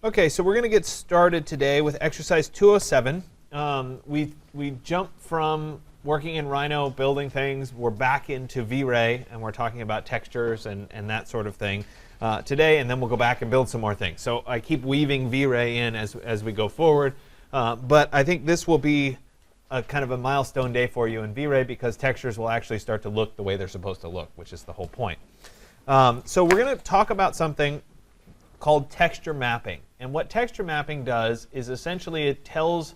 Okay, so we're going to get started today with exercise 207. We jumped from working in Rhino, building things. We're back into V-Ray, and we're talking about textures and that sort of thing today, and then we'll go back and build some more things. So I keep weaving V-Ray in as we go forward, but I think this will be a kind of a milestone day for you in V-Ray because textures will actually start to look the way they're supposed to look, which is the whole point. So we're going to talk about something called texture mapping. And what texture mapping does is essentially it tells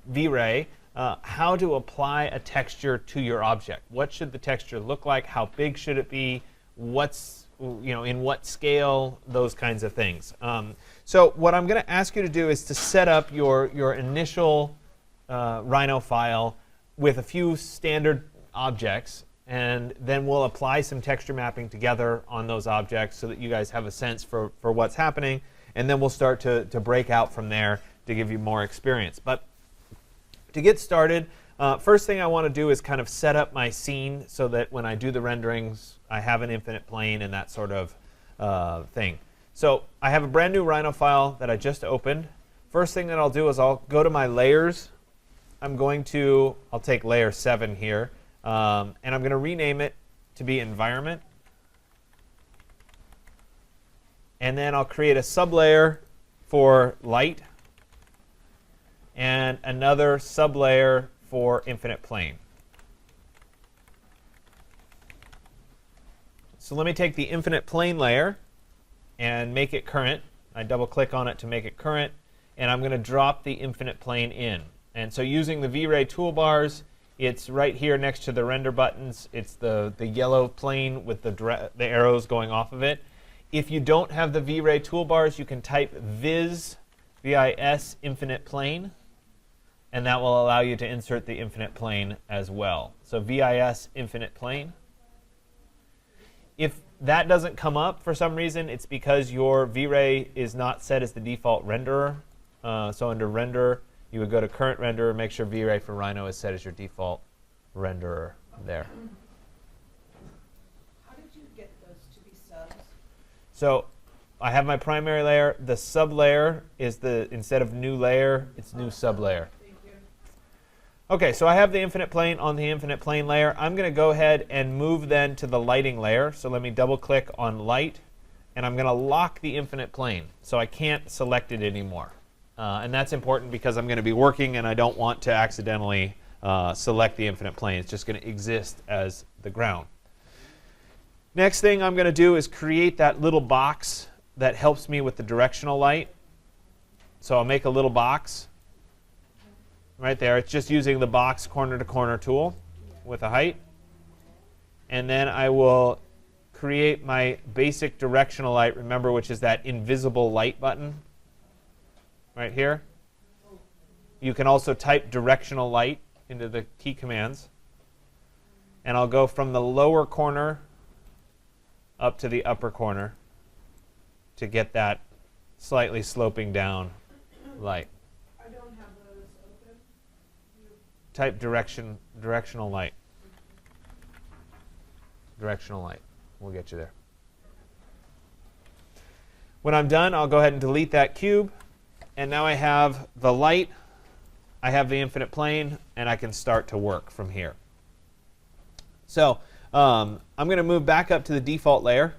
V-Ray how to apply a texture to your object. What should the texture look like? How big should it be? What's, in what scale? Those kinds of things. So what I'm going to ask you to do is to set up your initial Rhino file with a few standard objects, and then we'll apply some texture mapping together on those objects so that you guys have a sense for what's happening. And then we'll start to break out from there to give you more experience. But to get started, first thing I want to do is kind of set up my scene so that when I do the renderings, I have an infinite plane and that sort of thing. So I have a brand new Rhino file that I just opened. First thing that I'll do is I'll go to my layers. I'll take layer 7 here, and I'm going to rename it to be environment. And then I'll create a sublayer for light and another sublayer for infinite plane. So let me take the infinite plane layer and make it current. I double click on it to make it current, and I'm going to drop the infinite plane in. And so using the V-Ray toolbars, it's right here next to the render buttons. It's the yellow plane with the arrows going off of it. If you don't have the V-Ray toolbars, you can type viz, V-I-S, infinite plane, and that will allow you to insert the infinite plane as well. So VIS, infinite plane. If that doesn't come up for some reason, it's because your V-Ray is not set as the default renderer. So under render, you would go to current renderer, make sure V-Ray for Rhino is set as your default renderer there. How did you get those to be subs? So I have my primary layer. The sublayer is instead of new layer, it's new sublayer. Thank you. OK, so I have the infinite plane on the infinite plane layer. I'm going to go ahead and move then to the lighting layer. So let me double click on light, and I'm going to lock the infinite plane. So I can't select it anymore. And that's important because I'm going to be working, and I don't want to accidentally select the infinite plane. It's just going to exist as the ground. Next thing I'm going to do is create that little box that helps me with the directional light. So I'll make a little box right there. It's just using the box corner-to-corner tool with a height. And then I will create my basic directional light, remember, which is that invisible light button right here. You can also type directional light into the key commands. And I'll go from the lower corner up to the upper corner to get that slightly sloping down light. I don't have those open. Type directional light. Directional light. We'll get you there. When I'm done, I'll go ahead and delete that cube. And now I have the light, I have the infinite plane, and I can start to work from here. So I'm going to move back up to the default layer.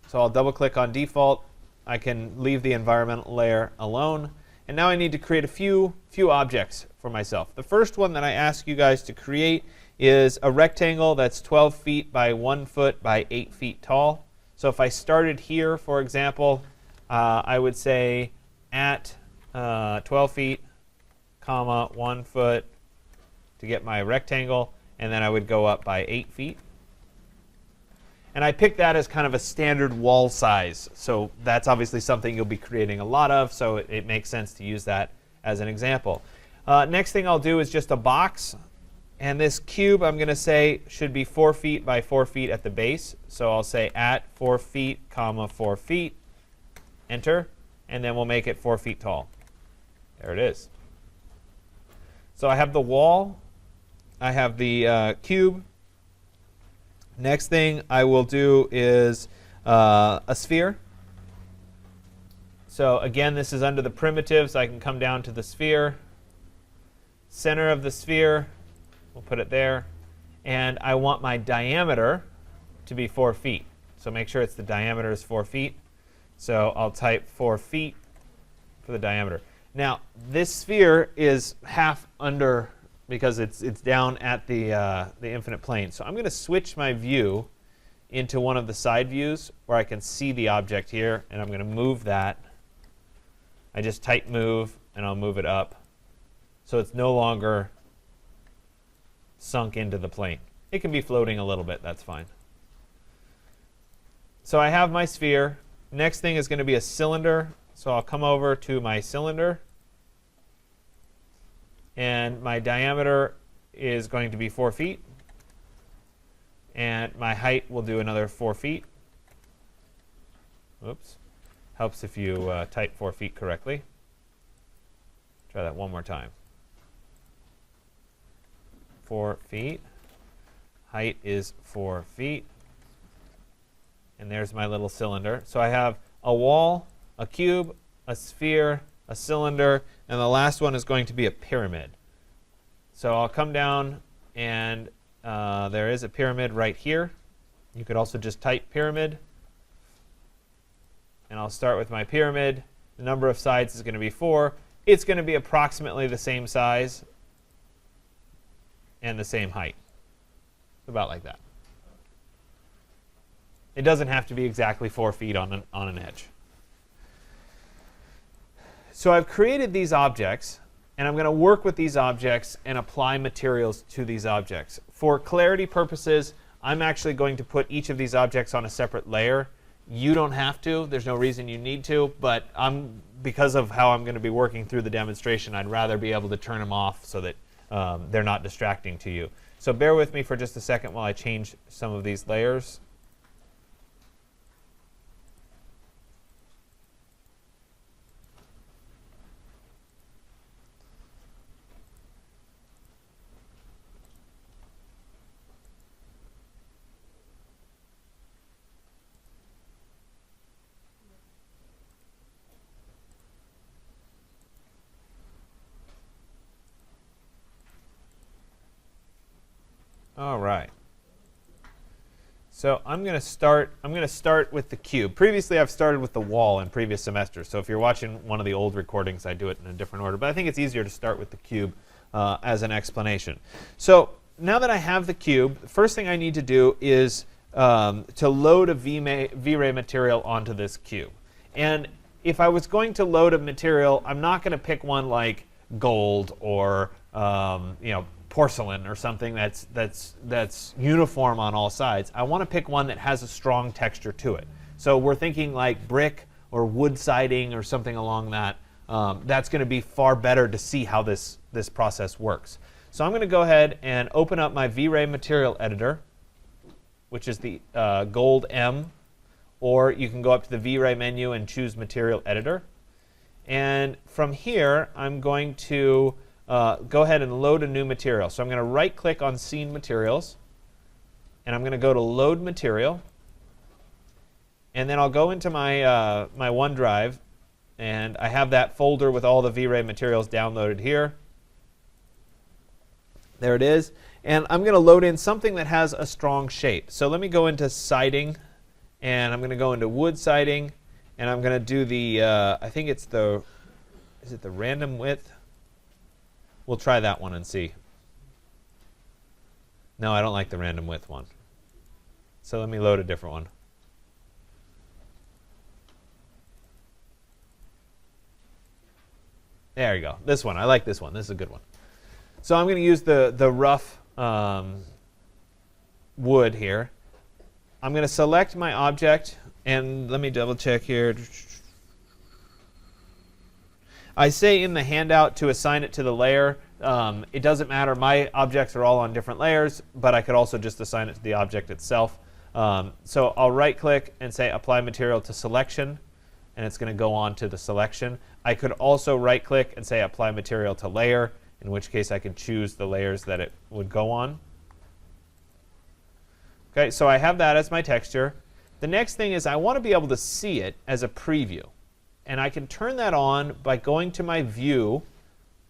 So I'll double click on default. I can leave the environmental layer alone. And now I need to create a few objects for myself. The first one that I ask you guys to create is a rectangle that's 12 feet by 1 foot by 8 feet tall. So if I started here, for example, I would say at 12 feet, comma, 1 foot to get my rectangle, and then I would go up by 8 feet. And I picked that as kind of a standard wall size. So that's obviously something you'll be creating a lot of, so it makes sense to use that as an example. Next thing I'll do is just a box. And this cube, I'm going to say, should be 4 feet by 4 feet at the base. So I'll say at 4 feet, comma, 4 feet, enter, and then we'll make it 4 feet tall. There it is. So I have the wall. I have the cube. Next thing I will do is a sphere. So again, this is under the primitives. I can come down to the sphere. Center of the sphere, we'll put it there. And I want my diameter to be 4 feet. So make sure the diameter is 4 feet. So I'll type 4 feet for the diameter. Now, this sphere is half under because it's down at the infinite plane. So I'm going to switch my view into one of the side views where I can see the object here, and I'm going to move that. I just type move, and I'll move it up. So it's no longer sunk into the plane. It can be floating a little bit. That's fine. So I have my sphere. Next thing is going to be a cylinder. So I'll come over to my cylinder. And my diameter is going to be 4 feet. And my height will do another 4 feet. Oops. Helps if you type 4 feet correctly. Try that one more time. 4 feet. Height is 4 feet. And there's my little cylinder. So I have a wall, a cube, a sphere, a cylinder, and the last one is going to be a pyramid. So I'll come down, and there is a pyramid right here. You could also just type pyramid. And I'll start with my pyramid. The number of sides is going to be 4. It's going to be approximately the same size and the same height. About like that. It doesn't have to be exactly 4 feet on an edge. So I've created these objects, and I'm going to work with these objects and apply materials to these objects. For clarity purposes, I'm actually going to put each of these objects on a separate layer. You don't have to. There's no reason you need to, but because of how I'm going to be working through the demonstration, I'd rather be able to turn them off so that they're not distracting to you. So bear with me for just a second while I change some of these layers. All right. So I'm going to start with the cube. Previously, I've started with the wall in previous semesters. So if you're watching one of the old recordings, I do it in a different order. But I think it's easier to start with the cube as an explanation. So now that I have the cube, the first thing I need to do is to load a V-Ray material onto this cube. And if I was going to load a material, I'm not going to pick one like gold or porcelain or something that's uniform on all sides. I want to pick one that has a strong texture to it. So we're thinking like brick or wood siding or something along that. That's going to be far better to see how this process works. So I'm going to go ahead and open up my V-Ray material editor, which is the gold M, or you can go up to the V-Ray menu and choose material editor. And from here, I'm going to go ahead and load a new material. So I'm going to right click on scene materials, and I'm going to go to load material, and then I'll go into my my OneDrive, and I have that folder with all the V-Ray materials downloaded here. There it is. And I'm going to load in something that has a strong shape. So let me go into siding, and I'm going to go into wood siding, and I'm going to do the I think it's the, is it the random width? We'll try that one and see. No, I don't like the random width one. So let me load a different one. There you go. This one. I like this one. This is a good one. So I'm going to use the rough wood here. I'm going to select my object, and let me double check here. I say in the handout to assign it to the layer. It doesn't matter. My objects are all on different layers, but I could also just assign it to the object itself. So I'll right-click and say Apply Material to Selection, and it's going to go on to the selection. I could also right-click and say Apply Material to Layer, in which case I could choose the layers that it would go on. Okay, so I have that as my texture. The next thing is I want to be able to see it as a preview. And I can turn that on by going to my view,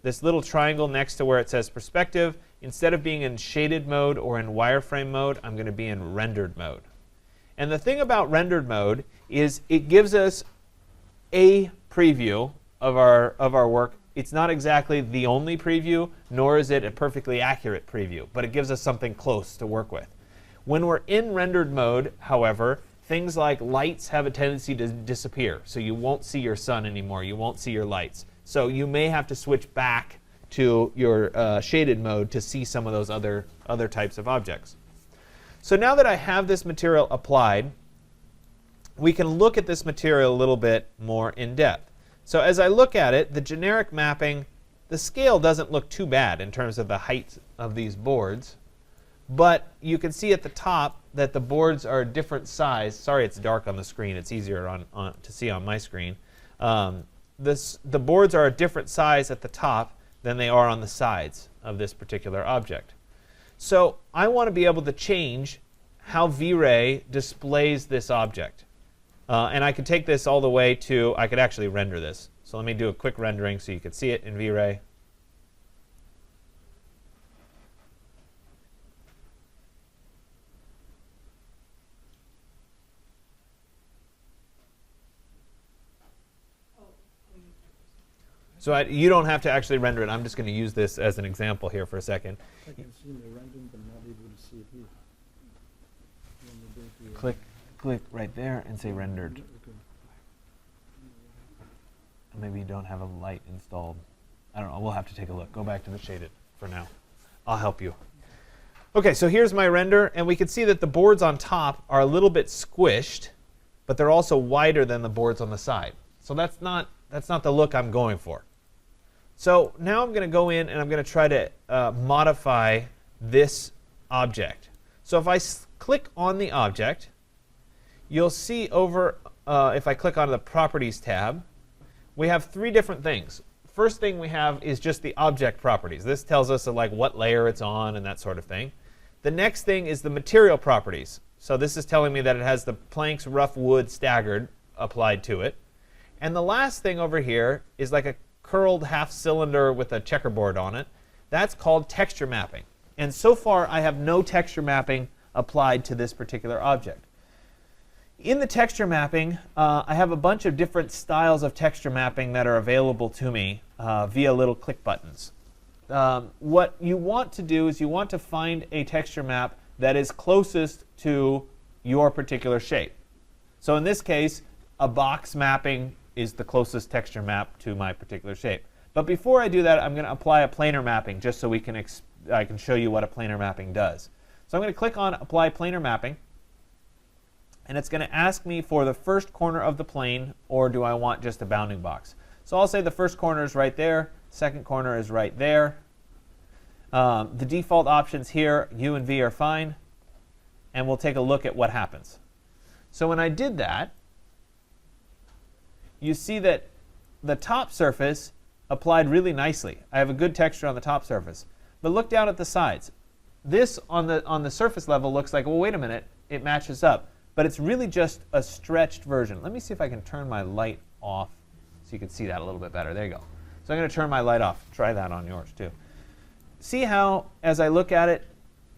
this little triangle next to where it says perspective. Instead of being in shaded mode or in wireframe mode, I'm going to be in rendered mode. And the thing about rendered mode is it gives us a preview of our work. It's not exactly the only preview, nor is it a perfectly accurate preview, but it gives us something close to work with. When we're in rendered mode, however, things like lights have a tendency to disappear. So you won't see your sun anymore. You won't see your lights. So you may have to switch back to your shaded mode to see some of those other types of objects. So now that I have this material applied, we can look at this material a little bit more in depth. So as I look at it, the generic mapping, the scale doesn't look too bad in terms of the height of these boards. But you can see at the top that the boards are a different size. Sorry it's dark on the screen. It's easier to see on my screen. The boards are a different size at the top than they are on the sides of this particular object. So I want to be able to change how V-Ray displays this object. And I could take this all the way to, I could actually render this. So let me do a quick rendering so you can see it in V-Ray. So you don't have to actually render it. I'm just going to use this as an example here for a second. I can see the rendering, but not able to see it here. Click right there and say rendered. Okay. Maybe you don't have a light installed. I don't know. We'll have to take a look. Go back to the shaded for now. I'll help you. OK, so here's my render. And we can see that the boards on top are a little bit squished, but they're also wider than the boards on the side. So that's not the look I'm going for. So now I'm going to go in and I'm going to try to modify this object. So if I click on the object, you'll see over, if I click on the Properties tab, we have three different things. First thing we have is just the object properties. This tells us like what layer it's on and that sort of thing. The next thing is the material properties. So this is telling me that it has the planks, rough wood, staggered applied to it. And the last thing over here is like a curled half cylinder with a checkerboard on it. That's called texture mapping. And so far, I have no texture mapping applied to this particular object. In the texture mapping, I have a bunch of different styles of texture mapping that are available to me via little click buttons. What you want to do is you want to find a texture map that is closest to your particular shape. So in this case, a box mapping is the closest texture map to my particular shape. But before I do that, I'm going to apply a planar mapping just so I can show you what a planar mapping does. So I'm going to click on Apply Planar Mapping. And it's going to ask me for the first corner of the plane, or do I want just a bounding box. So I'll say the first corner is right there. Second corner is right there. The default options here, U and V, are fine. And we'll take a look at what happens. So when I did that, you see that the top surface applied really nicely. I have a good texture on the top surface. But look down at the sides. This on the surface level looks like, well, wait a minute, it matches up. But it's really just a stretched version. Let me see if I can turn my light off so you can see that a little bit better. There you go. So I'm going to turn my light off. Try that on yours too. See how, as I look at it,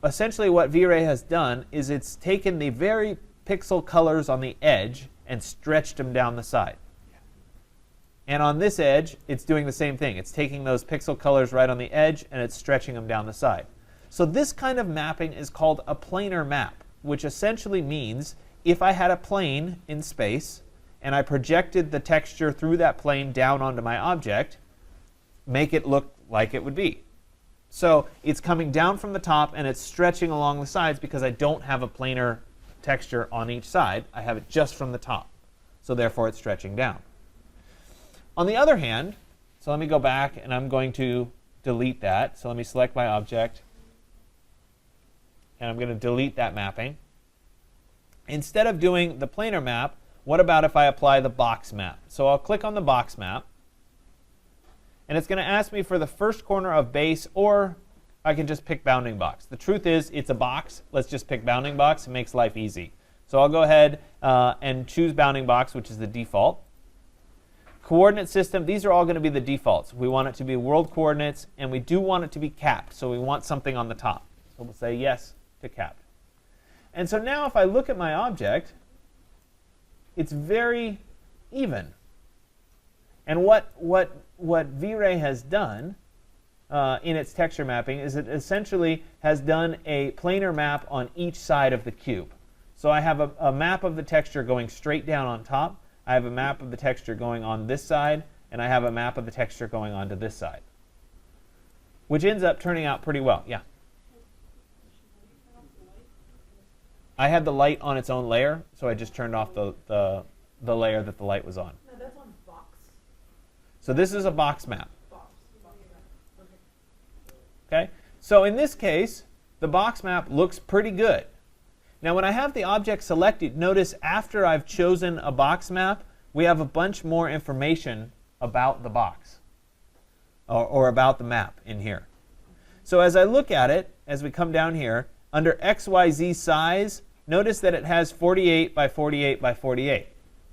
essentially what V-Ray has done is it's taken the very pixel colors on the edge and stretched them down the side. And on this edge, it's doing the same thing. It's taking those pixel colors right on the edge and it's stretching them down the side. So this kind of mapping is called a planar map, which essentially means if I had a plane in space and I projected the texture through that plane down onto my object, make it look like it would be. So it's coming down from the top and it's stretching along the sides because I don't have a planar texture on each side. I have it just from the top. So therefore, it's stretching down. On the other hand, so let me go back and I'm going to delete that. So let me select my object and I'm going to delete that mapping. Instead of doing the planar map, what about if I apply the box map? So I'll click on the box map and it's going to ask me for the first corner of base, or I can just pick bounding box. The truth is it's a box. Let's just pick bounding box. It makes life easy. So I'll go ahead and choose bounding box, which is the default. Coordinate system, these are all going to be the defaults. We want it to be world coordinates, and we do want it to be capped, so we want something on the top. So we'll say yes to capped. And so now if I look at my object, it's very even. And what V-Ray has done in its texture mapping is it essentially has done a planar map on each side of the cube. So I have a map of the texture going straight down on top. I have a map of the texture going on this side, and I have a map of the texture going onto this side, which ends up turning out pretty well. Yeah? I had the light on its own layer, so I just turned off the layer that the light was on. No, that's on box. So this is a box map. Box map. Okay? So in this case, the box map looks pretty good. Now when I have the object selected, notice after I've chosen a box map, we have a bunch more information about the box or about the map in here. So as I look at it, as we come down here, under XYZ size, notice that it has 48 by 48 by 48.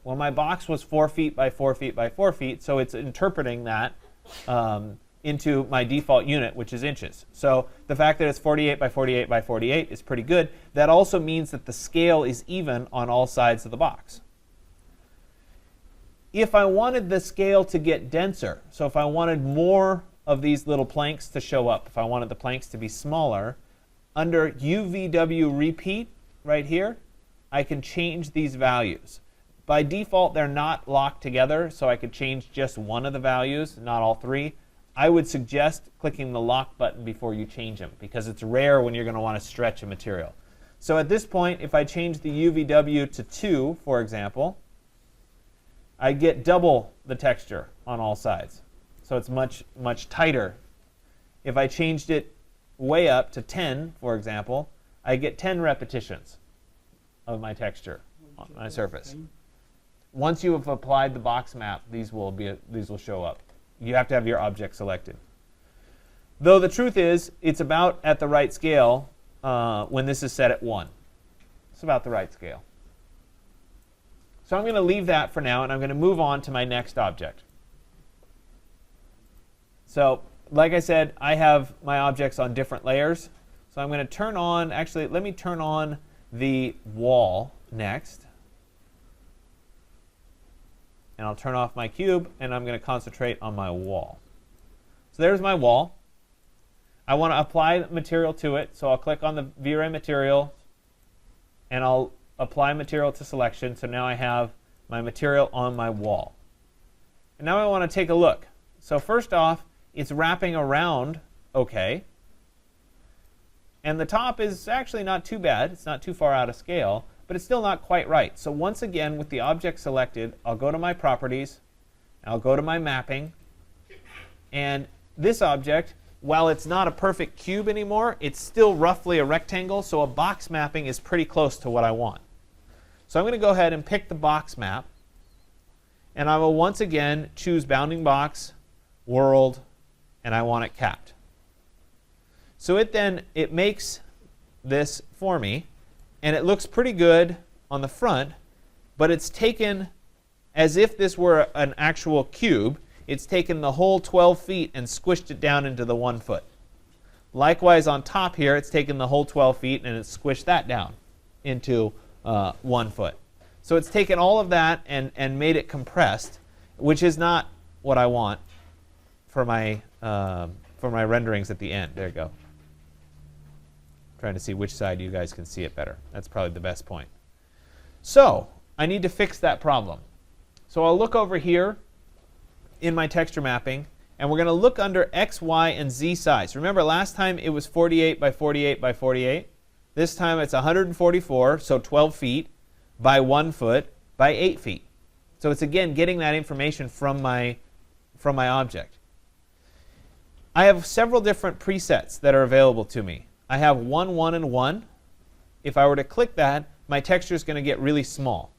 Well, my box was 4 feet by 4 feet by 4 feet, so it's interpreting that into my default unit, which is inches. So the fact that it's 48 by 48 by 48 is pretty good. That also means that the scale is even on all sides of the box. If I wanted the scale to get denser, so if I wanted more of these little planks to show up, if I wanted the planks to be smaller, under UVW repeat right here, I can change these values. By default, they're not locked together, so I could change just one of the values, not all three. I would suggest clicking the lock button before you change them, because it's rare when you're going to want to stretch a material. So at this point, if I change the UVW to 2, for example, I get double the texture on all sides. So it's much, much tighter. If I changed it way up to 10, for example, I get 10 repetitions of my texture on my surface. Once you have applied the box map, these will show up. You have to have your object selected. Though the truth is, it's about at the right scale when this is set at 1. It's about the right scale. So I'm going to leave that for now, and I'm going to move on to my next object. So like I said, I have my objects on different layers. So I'm going to turn on, actually, let me turn on the wall next. And I'll turn off my cube, and I'm going to concentrate on my wall. So there's my wall. I want to apply material to it, so I'll click on the V-Ray material, and I'll apply material to selection. So now I have my material on my wall. And now I want to take a look. So first off, it's wrapping around okay. And the top is actually not too bad. It's not too far out of scale, but it's still not quite right. So once again, with the object selected, I'll go to my properties, and I'll go to my mapping, and this object, while it's not a perfect cube anymore, it's still roughly a rectangle, so a box mapping is pretty close to what I want. So I'm going to go ahead and pick the box map, and I will once again choose bounding box, world, and I want it capped. So it makes this for me, and it looks pretty good on the front, but it's taken, as if this were an actual cube, it's taken the whole 12 feet and squished it down into the 1 foot. Likewise on top here, it's taken the whole 12 feet and it's squished that down into 1 foot. So it's taken all of that and made it compressed, which is not what I want for my renderings at the end. There you go. Trying to see which side you guys can see it better. That's probably the best point. So I need to fix that problem. So I'll look over here in my texture mapping, and we're going to look under X, Y, and Z size. Remember last time it was 48 by 48 by 48. This time it's 144, so 12 feet, by 1 foot, by 8 feet. So it's again getting that information from my object. I have several different presets that are available to me. I have 1, 1, and 1. If I were to click that, my texture is going to get really small.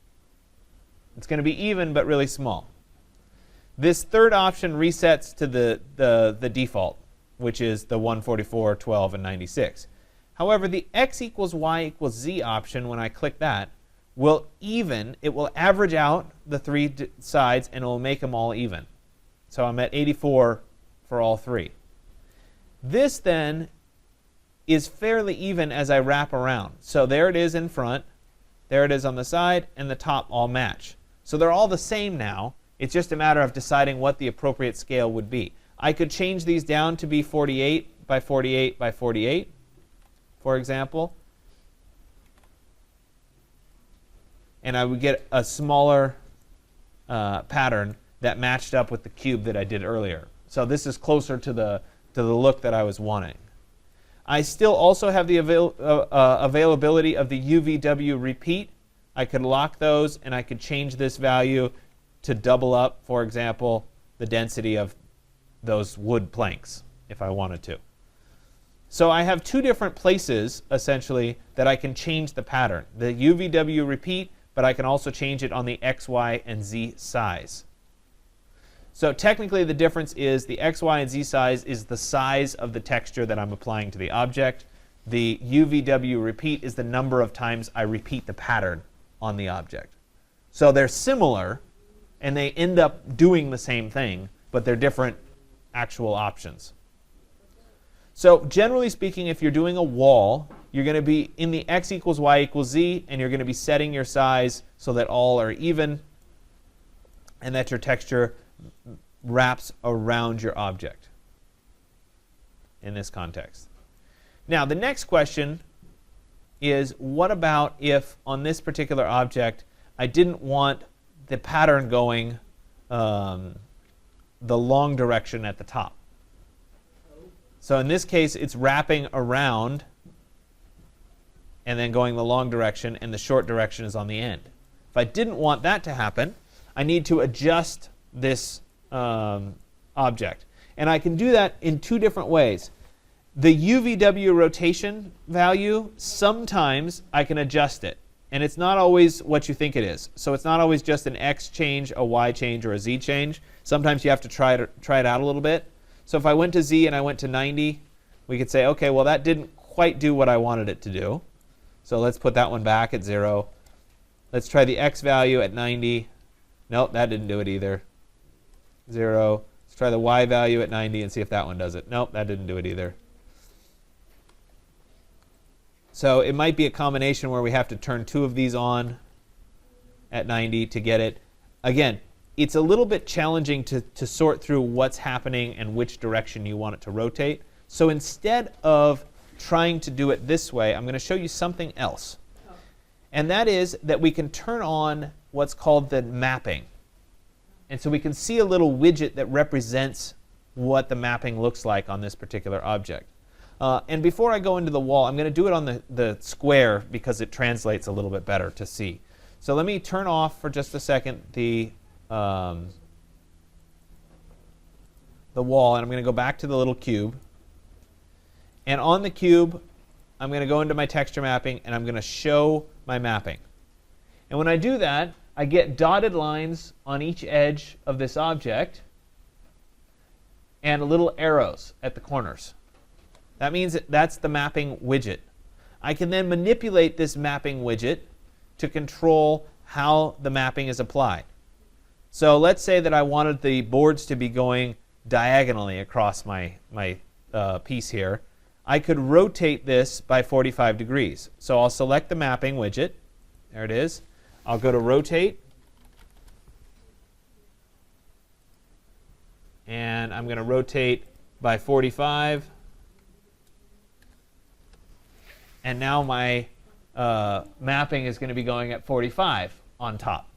It's going to be even, but really small. This third option resets to the default, which is the 144, 12, and 96. However, the X equals Y equals Z option, when I click that, it will average out the three sides and it will make them all even. So I'm at 84 for all three. This then is fairly even as I wrap around. So there it is in front, there it is on the side, and the top all match. So they're all the same now. It's just a matter of deciding what the appropriate scale would be. I could change these down to be 48 by 48 by 48, for example. And I would get a smaller pattern that matched up with the cube that I did earlier. So this is closer to the look that I was wanting. I still also have the availability of the UVW repeat. I could lock those, and I could change this value to double up, for example, the density of those wood planks, if I wanted to. So I have two different places, essentially, that I can change the pattern. The UVW repeat, but I can also change it on the X, Y, and Z size. So technically the difference is the X, Y, and Z size is the size of the texture that I'm applying to the object. The UVW repeat is the number of times I repeat the pattern on the object. So they're similar, and they end up doing the same thing, but they're different actual options. So generally speaking, if you're doing a wall, you're going to be in the X equals Y equals Z, and you're going to be setting your size so that all are even and that your texture wraps around your object in this context. Now, the next question is, what about if on this particular object I didn't want the pattern going the long direction at the top? So in this case, it's wrapping around and then going the long direction, and the short direction is on the end. If I didn't want that to happen, I need to adjust this object. And I can do that in two different ways. The UVW rotation value, sometimes I can adjust it. And it's not always what you think it is. So it's not always just an X change, a Y change, or a Z change. Sometimes you have to try it out a little bit. So if I went to Z and I went to 90, we could say, OK, well, that didn't quite do what I wanted it to do. So let's put that one back at 0. Let's try the X value at 90. Nope, that didn't do it either. 0. Let's try the Y value at 90 and see if that one does it. Nope, that didn't do it either. So it might be a combination where we have to turn two of these on at 90 to get it. Again, it's a little bit challenging to sort through what's happening and which direction you want it to rotate. So instead of trying to do it this way, I'm going to show you something else. And that is that we can turn on what's called the mapping. And so we can see a little widget that represents what the mapping looks like on this particular object. And before I go into the wall, I'm going to do it on the square because it translates a little bit better to see. So let me turn off for just a second the wall, and I'm going to go back to the little cube. And on the cube, I'm going to go into my texture mapping, and I'm going to show my mapping. And when I do that, I get dotted lines on each edge of this object and little arrows at the corners. That means that's the mapping widget. I can then manipulate this mapping widget to control how the mapping is applied. So let's say that I wanted the boards to be going diagonally across my piece here. I could rotate this by 45 degrees. So I'll select the mapping widget. There it is. I'll go to rotate. And I'm going to rotate by 45. And now my mapping is going to be going at 45 on top.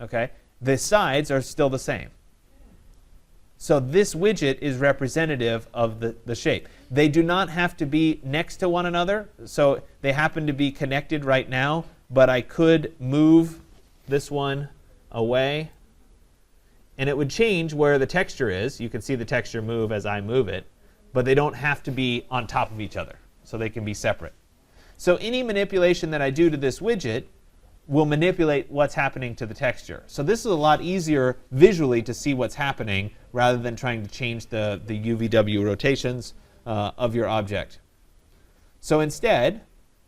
Okay? The sides are still the same. So this widget is representative of the shape. They do not have to be next to one another. So they happen to be connected right now. But I could move this one away. And it would change where the texture is. You can see the texture move as I move it. But they don't have to be on top of each other. So they can be separate. So any manipulation that I do to this widget will manipulate what's happening to the texture. So this is a lot easier visually to see what's happening rather than trying to change the UVW rotations of your object. So instead,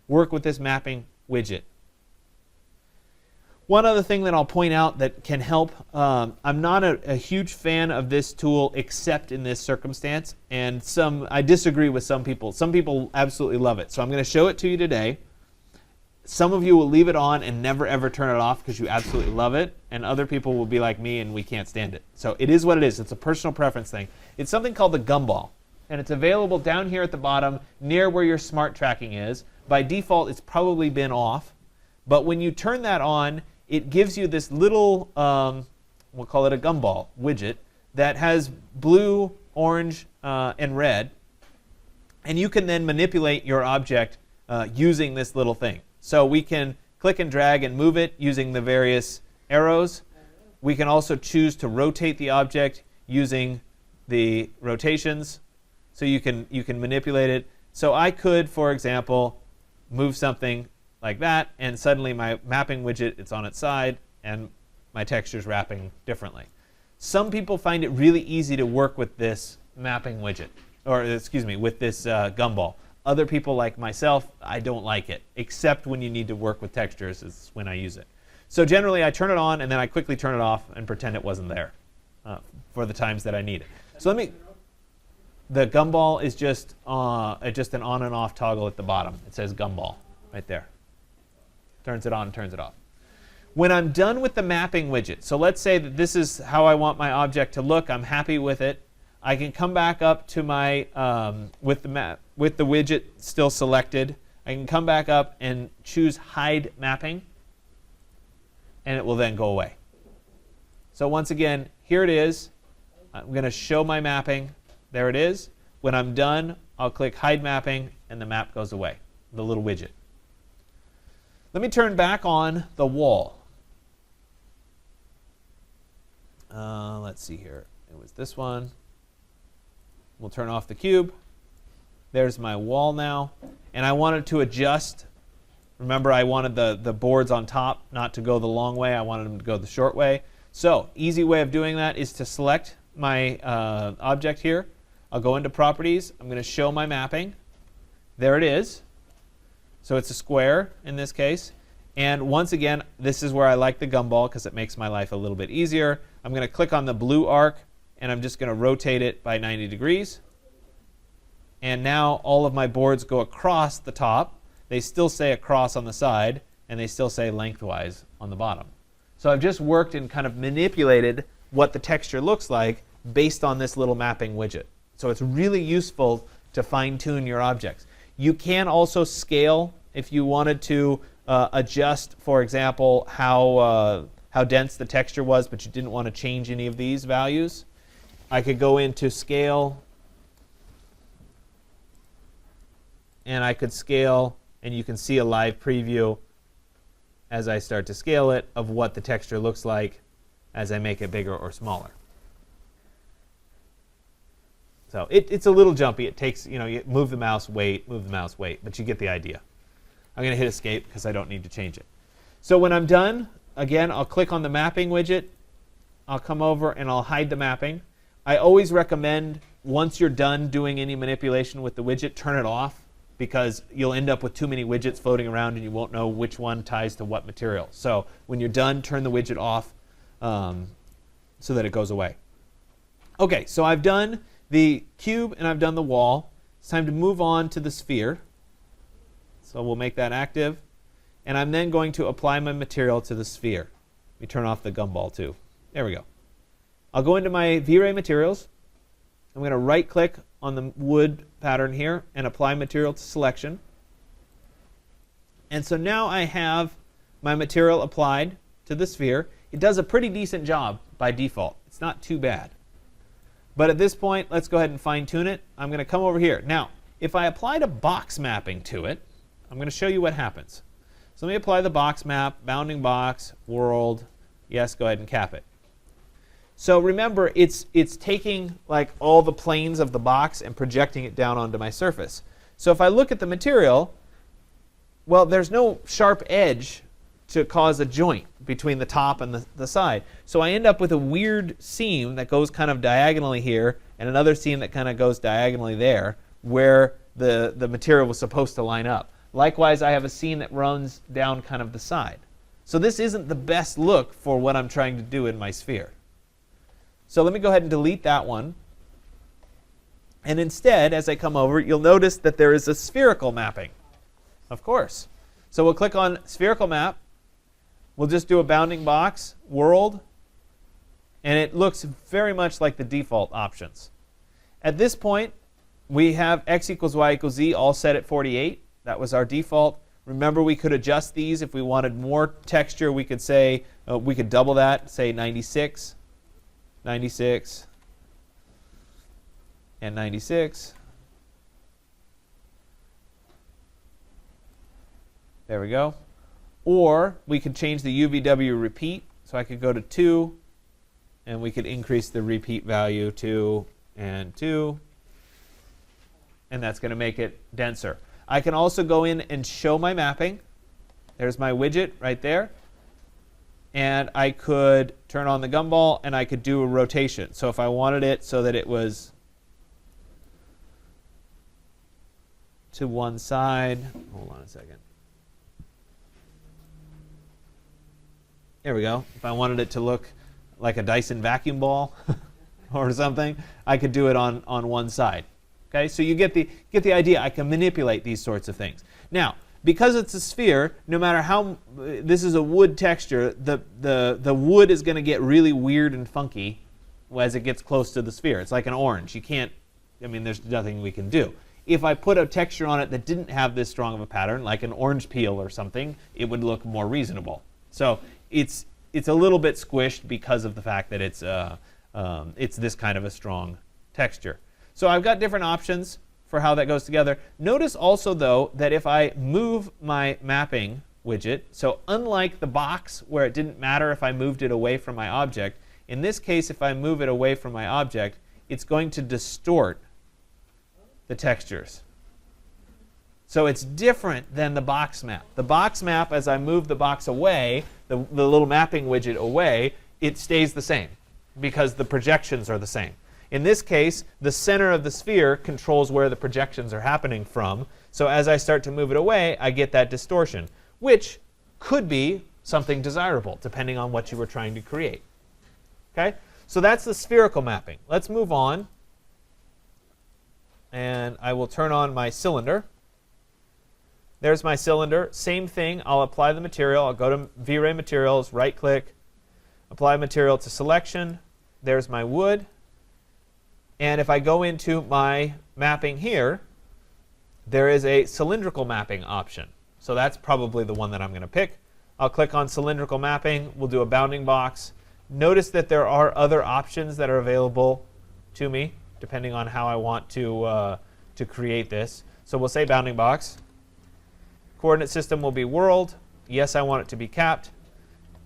work with this mapping widget. One other thing that I'll point out that can help, I'm not a huge fan of this tool except in this circumstance, and I disagree with some people. Some people absolutely love it. So I'm going to show it to you today. Some of you will leave it on and never ever turn it off because you absolutely love it, and other people will be like me and we can't stand it. So it is what it is. It's a personal preference thing. It's something called the gumball, and it's available down here at the bottom near where your smart tracking is. By default, it's probably been off, but when you turn that on, it gives you this little, we'll call it a gumball widget, that has blue, orange, and red. And you can then manipulate your object using this little thing. So we can click and drag and move it using the various arrows. We can also choose to rotate the object using the rotations. So you can manipulate it. So I could, for example, move something like that, and suddenly my mapping widget, it's on its side, and my texture's wrapping differently. Some people find it really easy to work with this mapping widget, or excuse me, with this gumball. Other people, like myself, I don't like it, except when you need to work with textures is when I use it. So generally, I turn it on, and then I quickly turn it off and pretend it wasn't there for the times that I need it. So the gumball is just an on and off toggle at the bottom. It says gumball right there. Turns it on, turns it off. When I'm done with the mapping widget, so let's say that this is how I want my object to look. I'm happy with it. I can come back up to my with the widget still selected. I can come back up and choose hide mapping, and it will then go away. So once again, here it is. I'm going to show my mapping. There it is. When I'm done, I'll click hide mapping, and the map goes away, the little widget. Let me turn back on the wall. Let's see here. It was this one. We'll turn off the cube. There's my wall now. And I wanted to adjust. Remember, I wanted the boards on top not to go the long way. I wanted them to go the short way. So easy way of doing that is to select my object here. I'll go into Properties. I'm going to show my mapping. There it is. So it's a square in this case. And once again, this is where I like the gumball because it makes my life a little bit easier. I'm going to click on the blue arc, and I'm just going to rotate it by 90 degrees. And now all of my boards go across the top. They still say across on the side, and they still say lengthwise on the bottom. So I've just worked and kind of manipulated what the texture looks like based on this little mapping widget. So it's really useful to fine-tune your objects. You can also scale if you wanted to adjust, for example, how dense the texture was, but you didn't want to change any of these values. I could go into Scale, and I could scale, and you can see a live preview as I start to scale it of what the texture looks like as I make it bigger or smaller. So it's a little jumpy. It takes, you move the mouse, wait, but you get the idea. I'm going to hit Escape because I don't need to change it. So when I'm done, again, I'll click on the mapping widget. I'll come over and I'll hide the mapping. I always recommend, once you're done doing any manipulation with the widget, turn it off because you'll end up with too many widgets floating around and you won't know which one ties to what material. So when you're done, turn the widget off so that it goes away. OK, so I've done the cube and I've done the wall. It's time to move on to the sphere. So we'll make that active. And I'm then going to apply my material to the sphere. Let me turn off the gumball too. There we go. I'll go into my V-Ray materials. I'm going to right click on the wood pattern here and apply material to selection. And so now I have my material applied to the sphere. It does a pretty decent job by default. It's not too bad. But at this point, let's go ahead and fine tune it. I'm going to come over here. Now, if I applied a box mapping to it, I'm going to show you what happens. So let me apply the box map, bounding box, world. Yes, go ahead and cap it. So remember, it's taking like all the planes of the box and projecting it down onto my surface. So if I look at the material, well, there's no sharp edge to cause a joint between the top and the side. So I end up with a weird seam that goes kind of diagonally here and another seam that kind of goes diagonally there where the material was supposed to line up. Likewise, I have a seam that runs down kind of the side. So this isn't the best look for what I'm trying to do in my sphere. So let me go ahead and delete that one. And instead, as I come over, you'll notice that there is a spherical mapping. Of course. So we'll click on spherical map. We'll just do a bounding box, world, and it looks very much like the default options. At this point, we have x equals y equals z all set at 48. That was our default. Remember, we could adjust these. If we wanted more texture, we could say, we could double that, say 96, 96, and 96. There we go. Or we could change the UVW repeat. So I could go to 2, and we could increase the repeat value to 2. And that's going to make it denser. I can also go in and show my mapping. There's my widget right there. And I could turn on the gumball, and I could do a rotation. So if I wanted it so that it was to one side, hold on a second. There we go. If I wanted it to look like a Dyson vacuum ball or something, I could do it on one side. Okay, so you get the idea. I can manipulate these sorts of things. Now, because it's a sphere, no matter how this is a wood texture, the wood is going to get really weird and funky as it gets close to the sphere. It's like an orange. You can't, I mean, there's nothing we can do. If I put a texture on it that didn't have this strong of a pattern, like an orange peel or something, it would look more reasonable. So it's a little bit squished because of the fact that it's this kind of a strong texture. So I've got different options for how that goes together. Notice also, though, that if I move my mapping widget, so unlike the box where it didn't matter if I moved it away from my object, in this case, if I move it away from my object, it's going to distort the textures. So it's different than the box map. The box map, as I move the box away, the little mapping widget away, it stays the same because the projections are the same. In this case, the center of the sphere controls where the projections are happening from. So as I start to move it away, I get that distortion, which could be something desirable, depending on what you were trying to create. Okay? So that's the spherical mapping. Let's move on. And I will turn on my cylinder. There's my cylinder. Same thing. I'll apply the material. I'll go to V-Ray Materials, right-click, apply material to selection. There's my wood. And if I go into my mapping here, there is a cylindrical mapping option. So that's probably the one that I'm going to pick. I'll click on cylindrical mapping. We'll do a bounding box. Notice that there are other options that are available to me, depending on how I want to create this. So we'll say bounding box. Coordinate system will be world. Yes, I want it to be capped.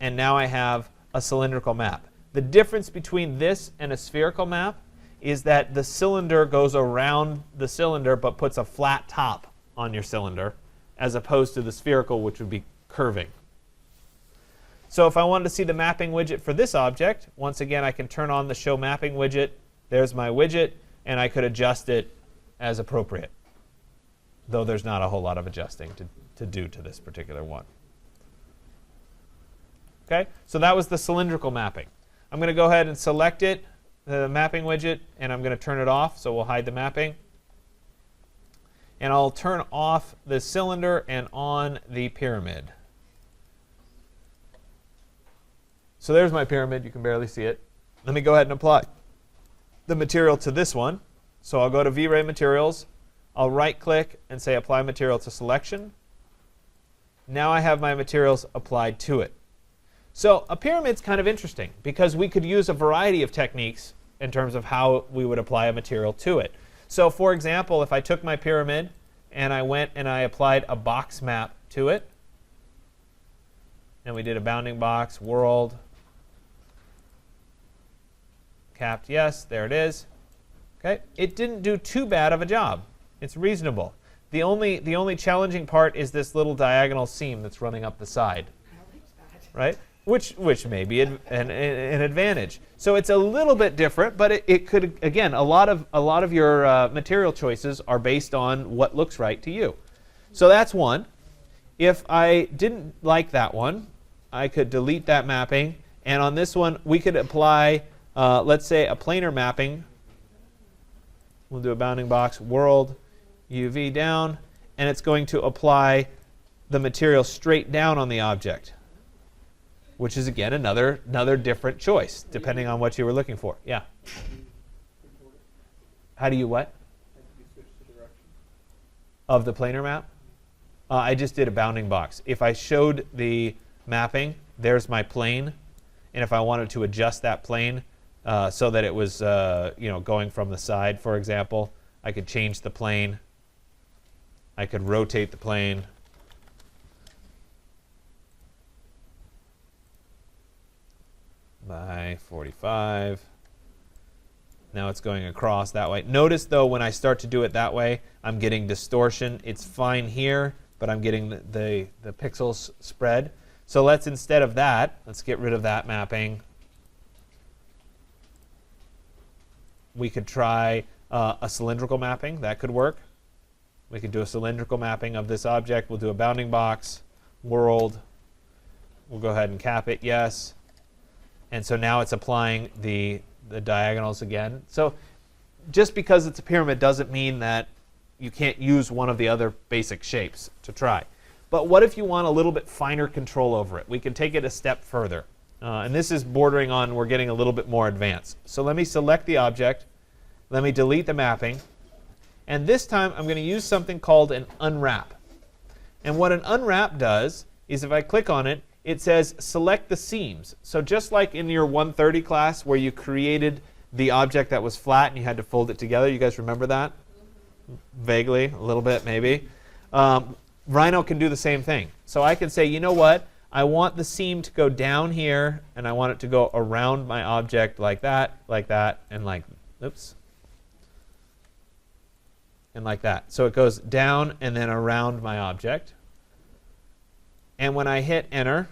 And now I have a cylindrical map. The difference between this and a spherical map is that the cylinder goes around the cylinder but puts a flat top on your cylinder, as opposed to the spherical, which would be curving. So if I wanted to see the mapping widget for this object, once again, I can turn on the Show Mapping widget. There's my widget, and I could adjust it as appropriate, though there's not a whole lot of adjusting to do to this particular one. Okay, so that was the cylindrical mapping. I'm going to go ahead and select it, the mapping widget, and I'm going to turn it off, so we'll hide the mapping. And I'll turn off the cylinder and on the pyramid. So there's my pyramid. You can barely see it. Let me go ahead and apply the material to this one. So I'll go to V-Ray Materials. I'll right-click and say Apply Material to Selection. Now I have my materials applied to it. So a pyramid's kind of interesting because we could use a variety of techniques in terms of how we would apply a material to it. So for example, if I took my pyramid and I went and I applied a box map to it, and we did a bounding box, world, capped, yes, there it is. Okay, it didn't do too bad of a job. It's reasonable. The only challenging part is this little diagonal seam that's running up the side, right? Which may be an advantage. So it's a little bit different, but it could, again, a lot of your material choices are based on what looks right to you. So that's one. If I didn't like that one, I could delete that mapping. And on this one, we could apply, let's say, a planar mapping. We'll do a bounding box, world, UV down. And it's going to apply the material straight down on the object, which is, again, another different choice, depending on what you were looking for. Yeah? How do you what? Of the planar map? I just did a bounding box. If I showed the mapping, there's my plane. And if I wanted to adjust that plane so that it was going from the side, for example, I could change the plane. I could rotate the plane. By 45. Now it's going across that way. Notice, though, when I start to do it that way, I'm getting distortion. It's fine here, but I'm getting the pixels spread. So let's, instead of that, let's get rid of that mapping. We could try a cylindrical mapping. That could work. We could do a cylindrical mapping of this object. We'll do a bounding box, world. We'll go ahead and cap it, yes. And so now it's applying the diagonals again. So just because it's a pyramid doesn't mean that you can't use one of the other basic shapes to try. But what if you want a little bit finer control over it? We can take it a step further. And this is bordering on we're getting a little bit more advanced. So let me select the object. Let me delete the mapping. And this time I'm going to use something called an unwrap. And what an unwrap does is if I click on it, it says select the seams. So just like in your 130 class where you created the object that was flat and you had to fold it together. You guys remember that? Vaguely, a little bit maybe. Rhino can do the same thing. So I can say, you know what? I want the seam to go down here, and I want it to go around my object like that, and like, oops. And like that. So it goes down and then around my object. And when I hit enter,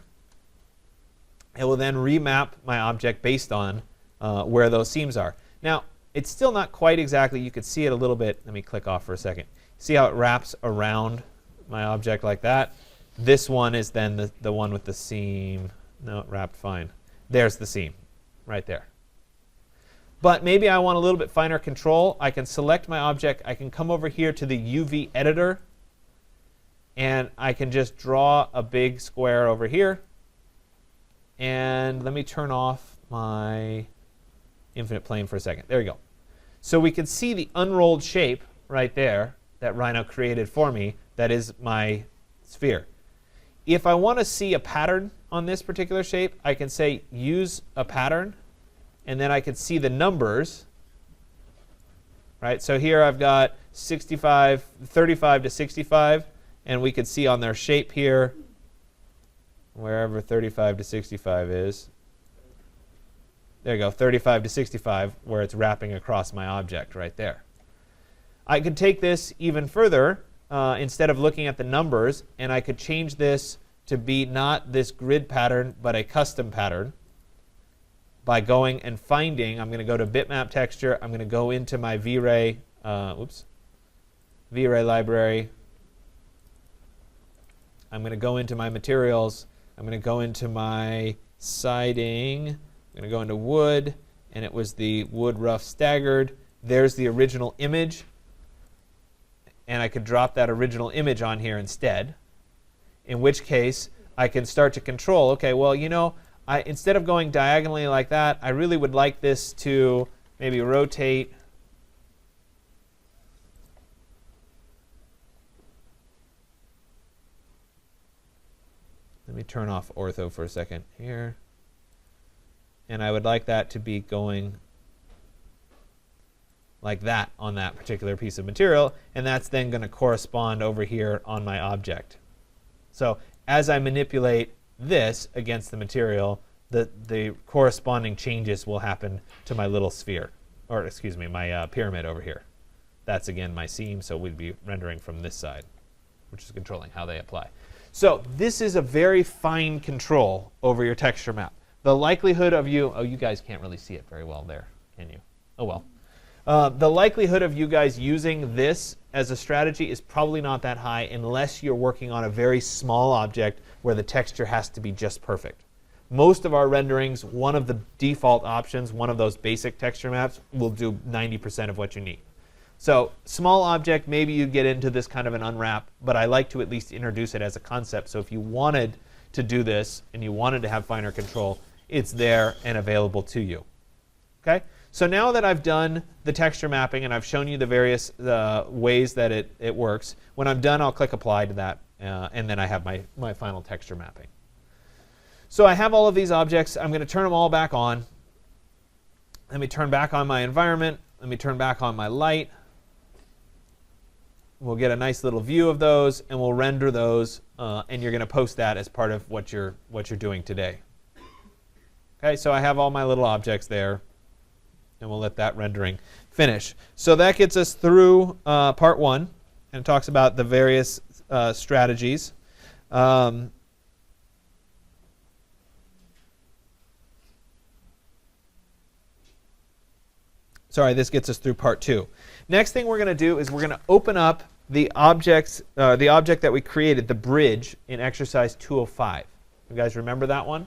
it will then remap my object based on where those seams are. Now, it's still not quite exactly. You could see it a little bit. Let me click off for a second. See how it wraps around my object like that? This one is then the one with the seam. No, it wrapped fine. There's the seam right there. But maybe I want a little bit finer control. I can select my object. I can come over here to the UV editor. And I can just draw a big square over here. And let me turn off my infinite plane for a second. There you go. So we can see the unrolled shape right there that Rhino created for me. That is my sphere. If I want to see a pattern on this particular shape, I can say use a pattern. And then I can see the numbers. Right? So here I've got 35 to 65. And we could see on their shape here, wherever 35 to 65 is. There you go, 35 to 65, where it's wrapping across my object right there. I could take this even further, instead of looking at the numbers, and I could change this to be not this grid pattern, but a custom pattern by going and finding. I'm going to go to bitmap texture. I'm going to go into my V-Ray, V-Ray library. I'm going to go into my materials. I'm going to go into my siding. I'm going to go into wood, and it was the wood rough staggered. There's the original image, and I could drop that original image on here instead, in which case I can start to control, okay, well, you know, instead of going diagonally like that, I really would like this to maybe rotate. Let me turn off ortho for a second here. And I would like that to be going like that on that particular piece of material. And that's then going to correspond over here on my object. So as I manipulate this against the material, the corresponding changes will happen to my little sphere. Or excuse me, my pyramid over here. That's again my seam, so we'd be rendering from this side, which is controlling how they apply. So this is a very fine control over your texture map. The likelihood of you, oh, you guys can't really see it very well there, can you? Oh well. The likelihood of you guys using this as a strategy is probably not that high unless you're working on a very small object where the texture has to be just perfect. Most of our renderings, one of the default options, one of those basic texture maps, will do 90% of what you need. So small object, maybe you get into this kind of an unwrap, but I like to at least introduce it as a concept. So if you wanted to do this and you wanted to have finer control, it's there and available to you. Okay? So now that I've done the texture mapping and I've shown you the various ways that it works, when I'm done, I'll click apply to that, and then I have my final texture mapping. So I have all of these objects. I'm going to turn them all back on. Let me turn back on my environment. Let me turn back on my light. We'll get a nice little view of those, and we'll render those, and you're going to post that as part of what you're doing today. Okay, so I have all my little objects there, and we'll let that rendering finish. So that gets us through part one, and it talks about the various strategies. Sorry, this gets us through part two. Next thing we're going to do is we're going to open up the object that we created, the bridge, in exercise 205. You guys remember that one?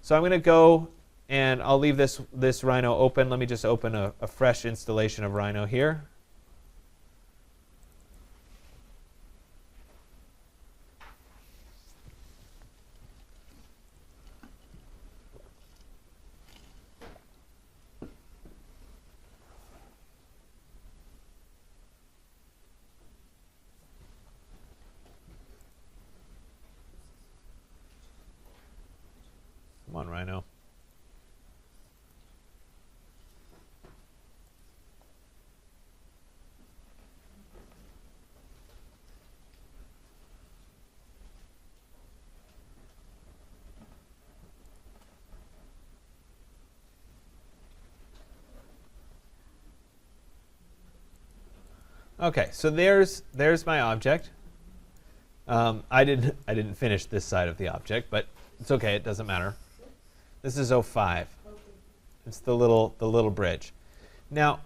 So I'm going to go and I'll leave this Rhino open. Let me just open a fresh installation of Rhino here. Come on, Rhino. Okay, so there's my object. I didn't finish this side of the object, but it's okay. It doesn't matter. This is 05. It's the little bridge. Now,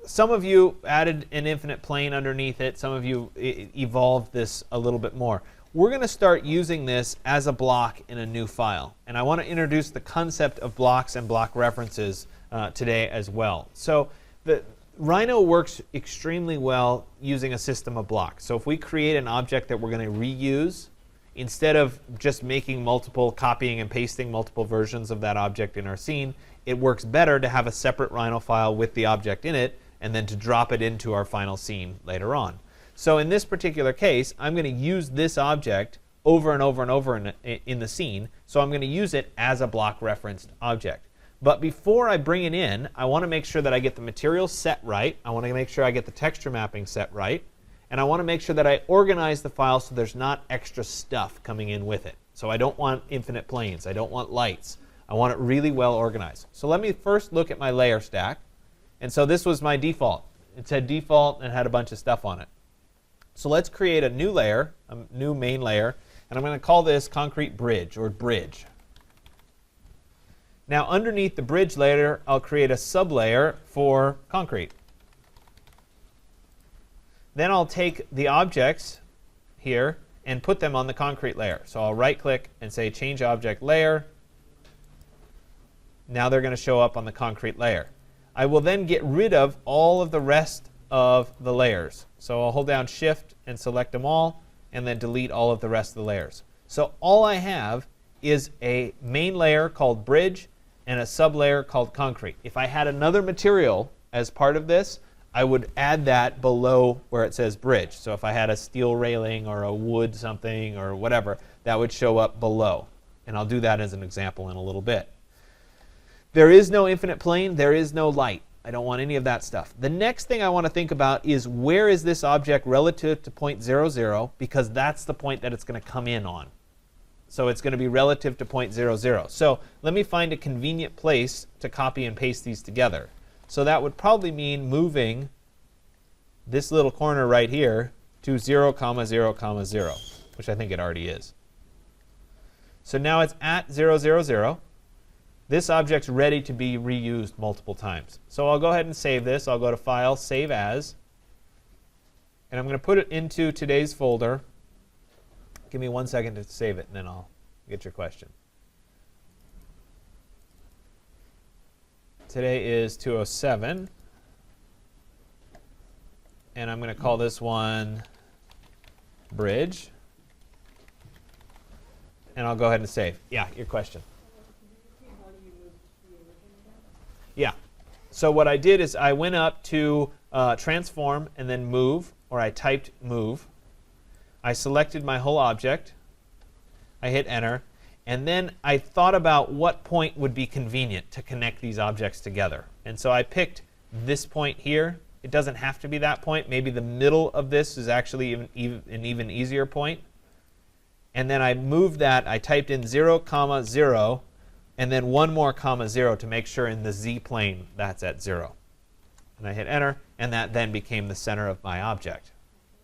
some of you added an infinite plane underneath it. Some of you evolved this a little bit more. We're going to start using this as a block in a new file. And I want to introduce the concept of blocks and block references today as well. So the Rhino works extremely well using a system of blocks. So if we create an object that we're going to reuse, instead of just making copying and pasting multiple versions of that object in our scene, it works better to have a separate Rhino file with the object in it and then to drop it into our final scene later on. So in this particular case, I'm going to use this object over and over and over in the scene, so I'm going to use it as a block referenced object. But before I bring it in, I want to make sure that I get the material set right. I want to make sure I get the texture mapping set right. And I want to make sure that I organize the file so there's not extra stuff coming in with it. So I don't want infinite planes. I don't want lights. I want it really well organized. So let me first look at my layer stack. And so this was my default. It said default and had a bunch of stuff on it. So let's create a new layer, a new main layer. And I'm going to call this concrete bridge or bridge. Now underneath the bridge layer, I'll create a sublayer for concrete. Then I'll take the objects here and put them on the concrete layer. So I'll right click and say change object layer. Now they're going to show up on the concrete layer. I will then get rid of all of the rest of the layers. So I'll hold down shift and select them all and then delete all of the rest of the layers. So all I have is a main layer called bridge and a sublayer called concrete. If I had another material as part of this, I would add that below where it says bridge. So if I had a steel railing or a wood something or whatever, that would show up below. And I'll do that as an example in a little bit. There is no infinite plane. There is no light. I don't want any of that stuff. The next thing I want to think about is where is this object relative to point 0, 0, because that's the point that it's going to come in on. So it's going to be relative to point 0, 0. So let me find a convenient place to copy and paste these together. So that would probably mean moving this little corner right here to 0, 0, 0, which I think it already is. So now it's at 0, 0, 0. this object's ready to be reused multiple times. So I'll go ahead and save this. I'll go to File, Save As. And I'm going to put it into today's folder. Give me 1 second to save it, and then I'll get your question. Today is 207. And I'm going to call this one Bridge. And I'll go ahead and save. Yeah, your question. Yeah. So what I did is I went up to transform and then move, or I typed move. I selected my whole object. I hit enter. And then I thought about what point would be convenient to connect these objects together. And so I picked this point here. It doesn't have to be that point. Maybe the middle of this is actually an even easier point. And then I moved that. I typed in 0, comma 0, and then one more comma 0 to make sure in the z plane that's at 0. And I hit enter, and that then became the center of my object.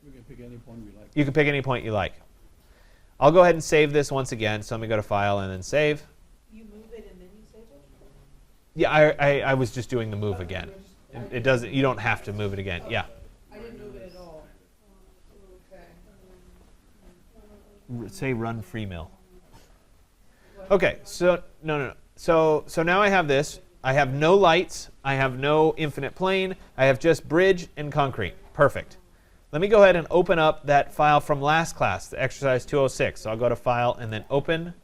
You can pick any point you like. You can pick any point you like. I'll go ahead and save this once again. So let me go to File and then Save. You move it and then you save it? Yeah, I was just doing the move again. It doesn't. You don't have to move it again. Yeah. I didn't move it at all. Okay. Say run free mill. Okay, so no. So now I have this. I have no lights. I have no infinite plane. I have just bridge and concrete. Perfect. Let me go ahead and open up that file from last class, the exercise 206. So I'll go to File and then Open.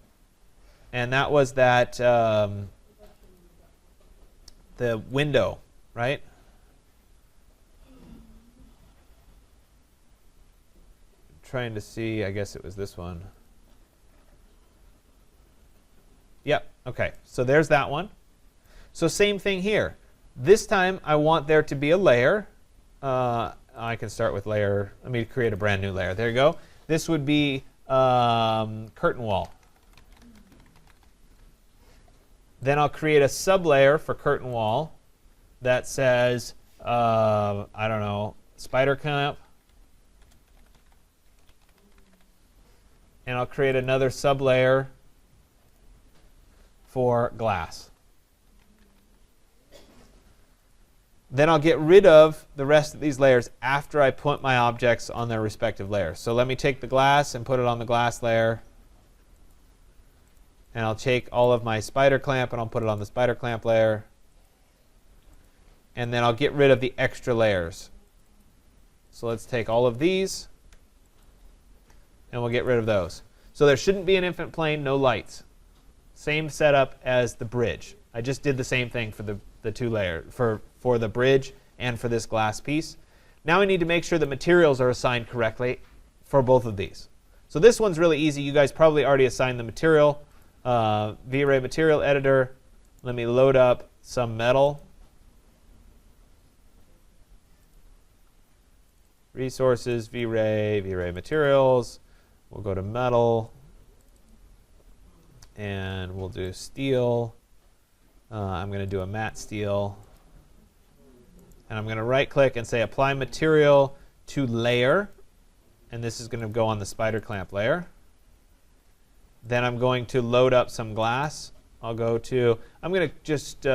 And that was that the window, right? Trying to see, I guess it was this one. Yep, okay, so there's that one. So same thing here. This time I want there to be a layer. I can start with layer. Let me create a brand new layer. There you go. This would be curtain wall. Then I'll create a sublayer for curtain wall that says, I don't know, spider clamp. And I'll create another sublayer for glass. Then I'll get rid of the rest of these layers after I put my objects on their respective layers. So let me take the glass and put it on the glass layer. And I'll take all of my spider clamp and I'll put it on the spider clamp layer. And then I'll get rid of the extra layers. So let's take all of these and we'll get rid of those. So there shouldn't be an infinite plane, no lights. Same setup as the bridge. I just did the same thing for the two layers, for the bridge and for this glass piece. Now I need to make sure the materials are assigned correctly for both of these. So this one's really easy. You guys probably already assigned the material. V-Ray material editor. Let me load up some metal. Resources, V-Ray, V-Ray materials. We'll go to metal. And we'll do steel. I'm going to do a matte steel. And I'm going to right click and say apply material to layer. And this is going to go on the spider clamp layer. Then I'm going to load up some glass. I'm going to just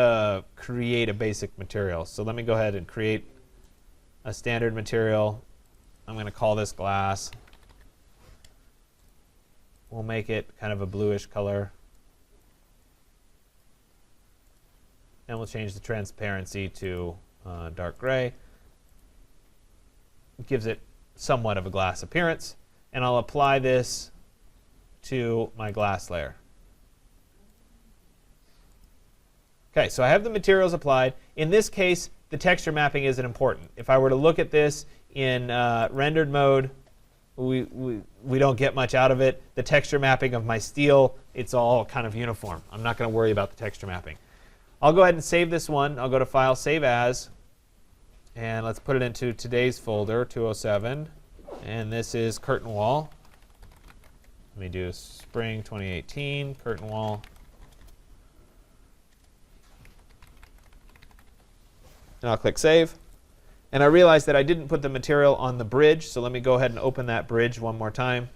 create a basic material. So let me go ahead and create a standard material. I'm going to call this glass. We'll make it kind of a bluish color. And we'll change the transparency to dark gray. It gives it somewhat of a glass appearance. And I'll apply this to my glass layer. Okay, so I have the materials applied. In this case, the texture mapping isn't important. If I were to look at this in rendered mode, we don't get much out of it. The texture mapping of my steel, it's all kind of uniform. I'm not going to worry about the texture mapping. I'll go ahead and save this one. I'll go to File, Save As, and let's put it into today's folder, 207. And this is curtain wall. Let me do spring 2018, curtain wall. And I'll click Save. And I realized that I didn't put the material on the bridge, so let me go ahead and open that bridge one more time.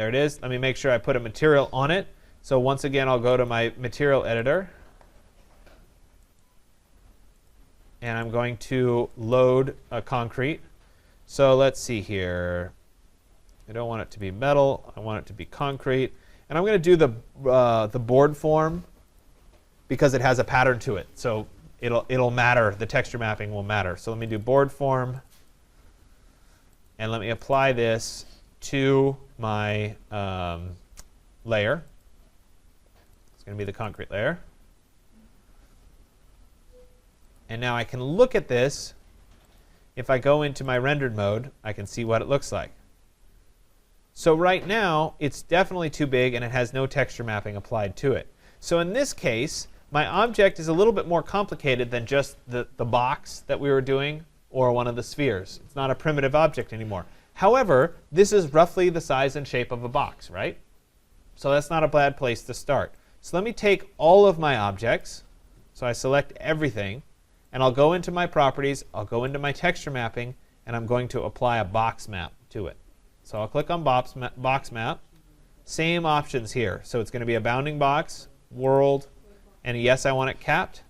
There it is. Let me make sure I put a material on it. So once again, I'll go to my material editor. And I'm going to load a concrete. So let's see here. I don't want it to be metal. I want it to be concrete. And I'm going to do the board form because it has a pattern to it. So it'll matter. The texture mapping will matter. So let me do board form. And let me apply this to my layer. It's going to be the concrete layer. And now I can look at this. If I go into my rendered mode, I can see what it looks like. So right now, it's definitely too big, and it has no texture mapping applied to it. So in this case, my object is a little bit more complicated than just the box that we were doing or one of the spheres. It's not a primitive object anymore. However, this is roughly the size and shape of a box, right? So that's not a bad place to start. So let me take all of my objects. So I select everything. And I'll go into my properties, I'll go into my texture mapping, and I'm going to apply a box map to it. So I'll click on box map. Same options here. So it's going to be a bounding box, world, and yes, I want it capped.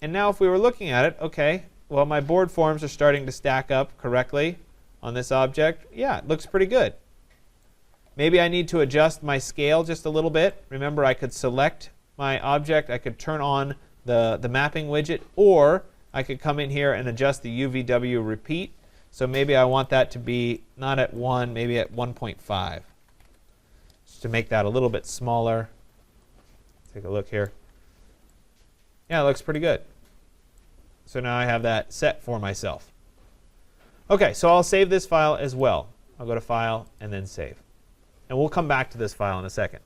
And now if we were looking at it, okay, well, my board forms are starting to stack up correctly on this object. Yeah, it looks pretty good. Maybe I need to adjust my scale just a little bit. Remember, I could select my object. I could turn on the mapping widget, or I could come in here and adjust the UVW repeat. So maybe I want that to be not at 1, maybe at 1.5. Just to make that a little bit smaller. Take a look here. Yeah, it looks pretty good. So now I have that set for myself. OK, so I'll save this file as well. I'll go to File and then Save. And we'll come back to this file in a second.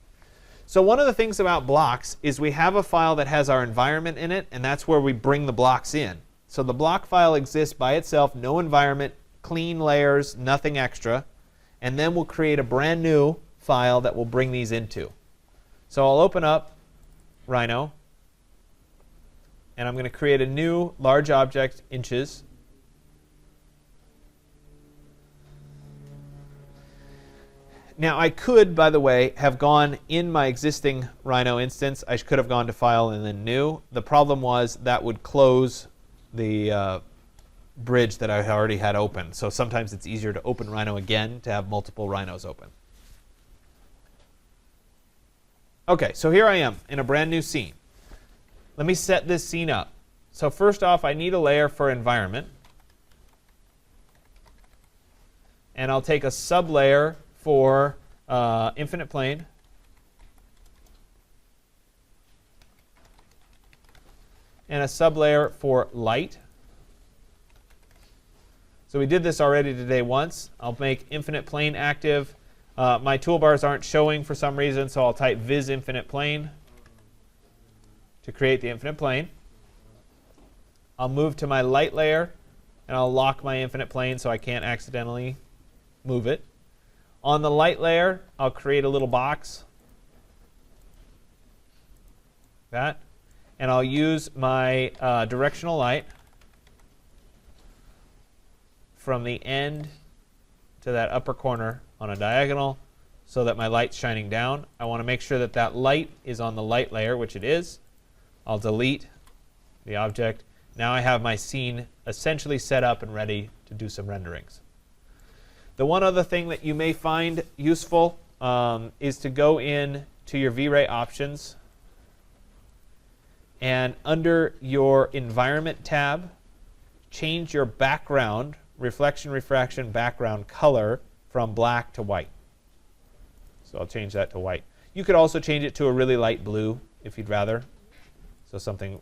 So one of the things about blocks is we have a file that has our environment in it, and that's where we bring the blocks in. So the block file exists by itself, no environment, clean layers, nothing extra. And then we'll create a brand new file that we'll bring these into. So I'll open up Rhino, and I'm going to create a new large object, inches. Now I could, by the way, have gone in my existing Rhino instance. I could have gone to File and then New. The problem was that would close the bridge that I already had open. So sometimes it's easier to open Rhino again to have multiple Rhinos open. OK, so here I am in a brand new scene. Let me set this scene up. So first off, I need a layer for environment. And I'll take a sublayer for infinite plane. And a sublayer for light. So we did this already today once. I'll make infinite plane active. My toolbars aren't showing for some reason, so I'll type viz infinite plane to create the infinite plane. I'll move to my light layer, and I'll lock my infinite plane so I can't accidentally move it. On the light layer, I'll create a little box. That. And I'll use my directional light from the end to that upper corner on a diagonal so that my light's shining down. I want to make sure that that light is on the light layer, which it is. I'll delete the object. Now I have my scene essentially set up and ready to do some renderings. The one other thing that you may find useful is to go in to your V-Ray options, and under your environment tab, change your background, reflection, refraction, background color from black to white. So I'll change that to white. You could also change it to a really light blue if you'd rather. So something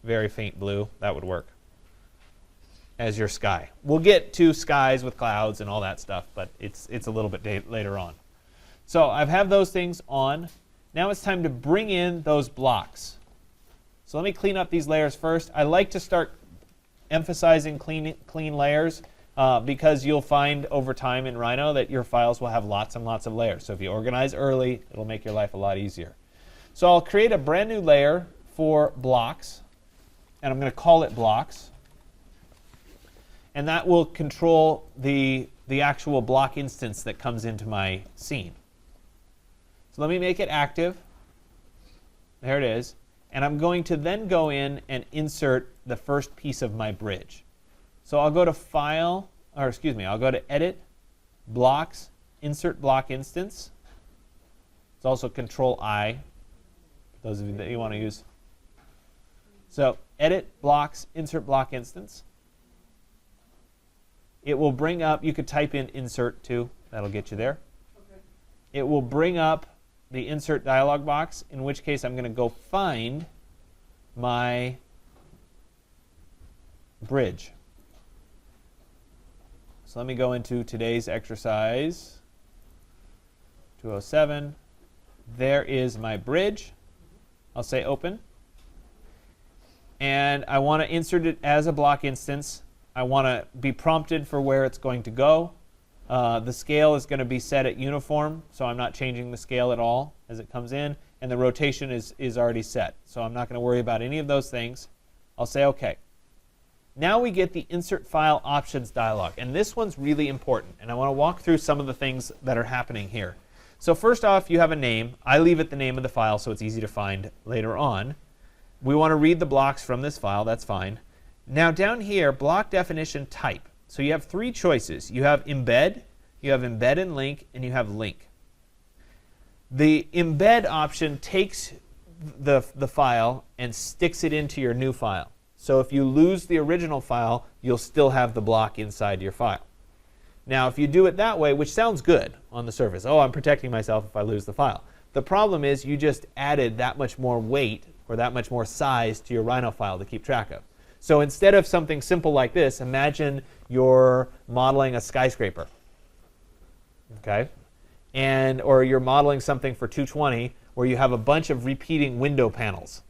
very faint blue, that would work as your sky. We'll get to skies with clouds and all that stuff, but it's a little bit later on. So I have those things on. Now it's time to bring in those blocks. So let me clean up these layers first. I like to start emphasizing clean layers because you'll find over time in Rhino that your files will have lots and lots of layers. So if you organize early, it'll make your life a lot easier. So I'll create a brand new layer for blocks, and I'm going to call it blocks. And that will control the the actual block instance that comes into my scene. So let me make it active. There it is. And I'm going to then go in and insert the first piece of my bridge. So I'll go to File, or excuse me, I'll go to Edit, Blocks, Insert Block Instance. It's also Control-I, for those of you that you want to use. So Edit, Blocks, Insert Block Instance. It will bring up, you could type in Insert too, that'll get you there. Okay. It will bring up the Insert dialog box, in which case I'm going to go find my bridge. So let me go into today's exercise, 207. There is my bridge. I'll say Open. And I want to insert it as a block instance. I want to be prompted for where it's going to go. The scale is going to be set at uniform, so I'm not changing the scale at all as it comes in. And the rotation is already set, so I'm not going to worry about any of those things. I'll say OK. Now we get the Insert File Options dialog. And this one's really important. And I want to walk through some of the things that are happening here. So first off, you have a name. I leave it the name of the file, so it's easy to find later on. We want to read the blocks from this file. That's fine. Now down here, block definition type. So you have three choices. You have embed, you have embed and link, and you have link. The embed option takes the file and sticks it into your new file. So if you lose the original file, you'll still have the block inside your file. Now if you do it that way, which sounds good on the surface, oh, I'm protecting myself if I lose the file. The problem is you just added that much more weight or that much more size to your Rhino file to keep track of. So instead of something simple like this, imagine you're modeling a skyscraper, okay? Or you're modeling something for 220 where you have a bunch of repeating window panels.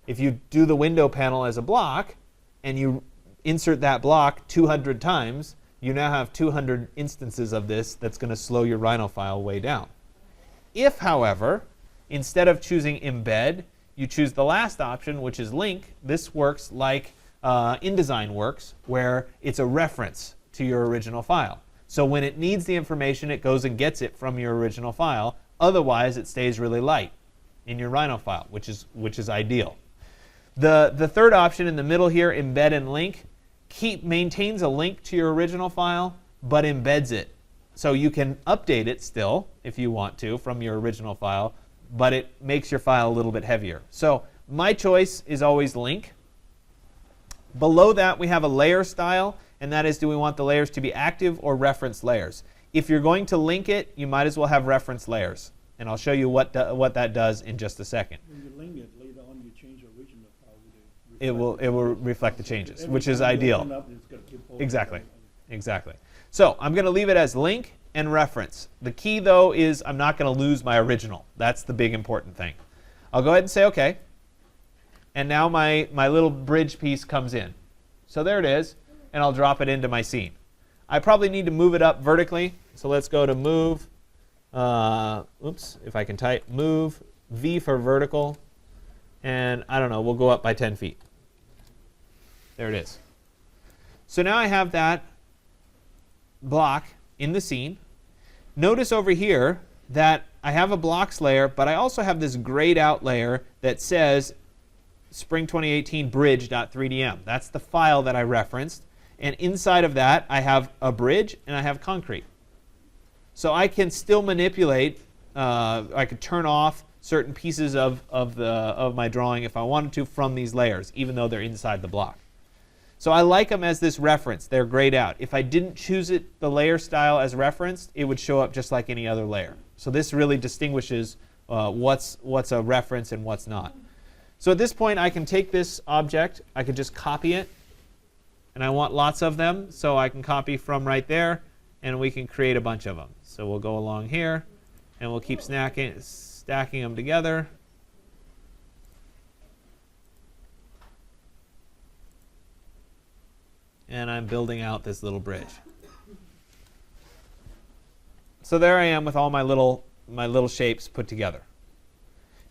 If you do the window panel as a block and you insert that block 200 times, you now have 200 instances of this that's going to slow your Rhino file way down. If, however, instead of choosing embed, you choose the last option, which is link, this works like InDesign works, where it's a reference to your original file. So when it needs the information, it goes and gets it from your original file. Otherwise, it stays really light in your Rhino file, which is ideal. The third option in the middle here, embed and link, maintains a link to your original file, but embeds it. So you can update it still, if you want to, from your original file, but it makes your file a little bit heavier. So my choice is always link. Below that, we have a layer style, and that is, do we want the layers to be active or reference layers? If you're going to link it, you might as well have reference layers. And I'll show you what that does in just a second. When you link it, later on you change the original file. It will reflect the changes, which is ideal. Exactly. Everything. Exactly. So I'm going to leave it as link and reference. The key, though, is I'm not going to lose my original. That's the big important thing. I'll go ahead and say OK. And now my little bridge piece comes in. So there it is. And I'll drop it into my scene. I probably need to move it up vertically. So let's go to move. Oops, if I can type. Move V for vertical. And I don't know, we'll go up by 10 feet. There it is. So now I have that block in the scene. Notice over here that I have a blocks layer, but I also have this grayed out layer that says Spring 2018 bridge.3dm. That's the file that I referenced. And inside of that, I have a bridge and I have concrete. So I can still manipulate. I could turn off certain pieces of my drawing if I wanted to from these layers, even though they're inside the block. So I like them as this reference. They're grayed out. If I didn't choose the layer style as referenced, it would show up just like any other layer. So this really distinguishes what's a reference and what's not. So at this point, I can take this object. I could just copy it. And I want lots of them, so I can copy from right there, and we can create a bunch of them. So we'll go along here, and we'll keep stacking them together. And I'm building out this little bridge. So there I am with all my little shapes put together.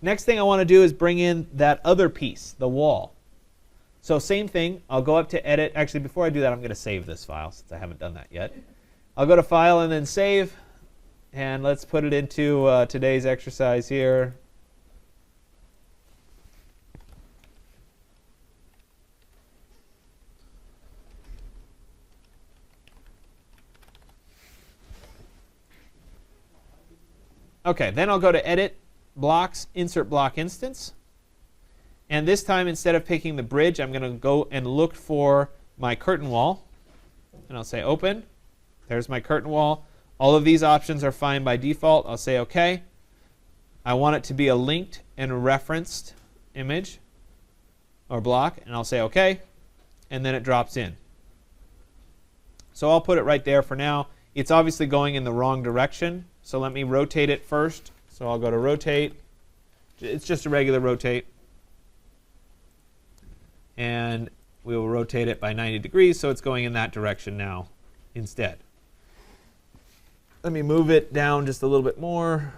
Next thing I want to do is bring in that other piece, the wall. So same thing, I'll go up to edit. Actually, before I do that, I'm going to save this file since I haven't done that yet. I'll go to File and then Save. And let's put it into today's exercise here. Okay, then I'll go to Edit, Blocks, Insert Block Instance. And this time, instead of picking the bridge, I'm going to go and look for my curtain wall. And I'll say Open. There's my curtain wall. All of these options are fine by default. I'll say OK. I want it to be a linked and referenced image or block. And I'll say OK. And then it drops in. So I'll put it right there for now. It's obviously going in the wrong direction. So let me rotate it first. So I'll go to Rotate. It's just a regular rotate. And we will rotate it by 90 degrees. So it's going in that direction now instead. Let me move it down just a little bit more.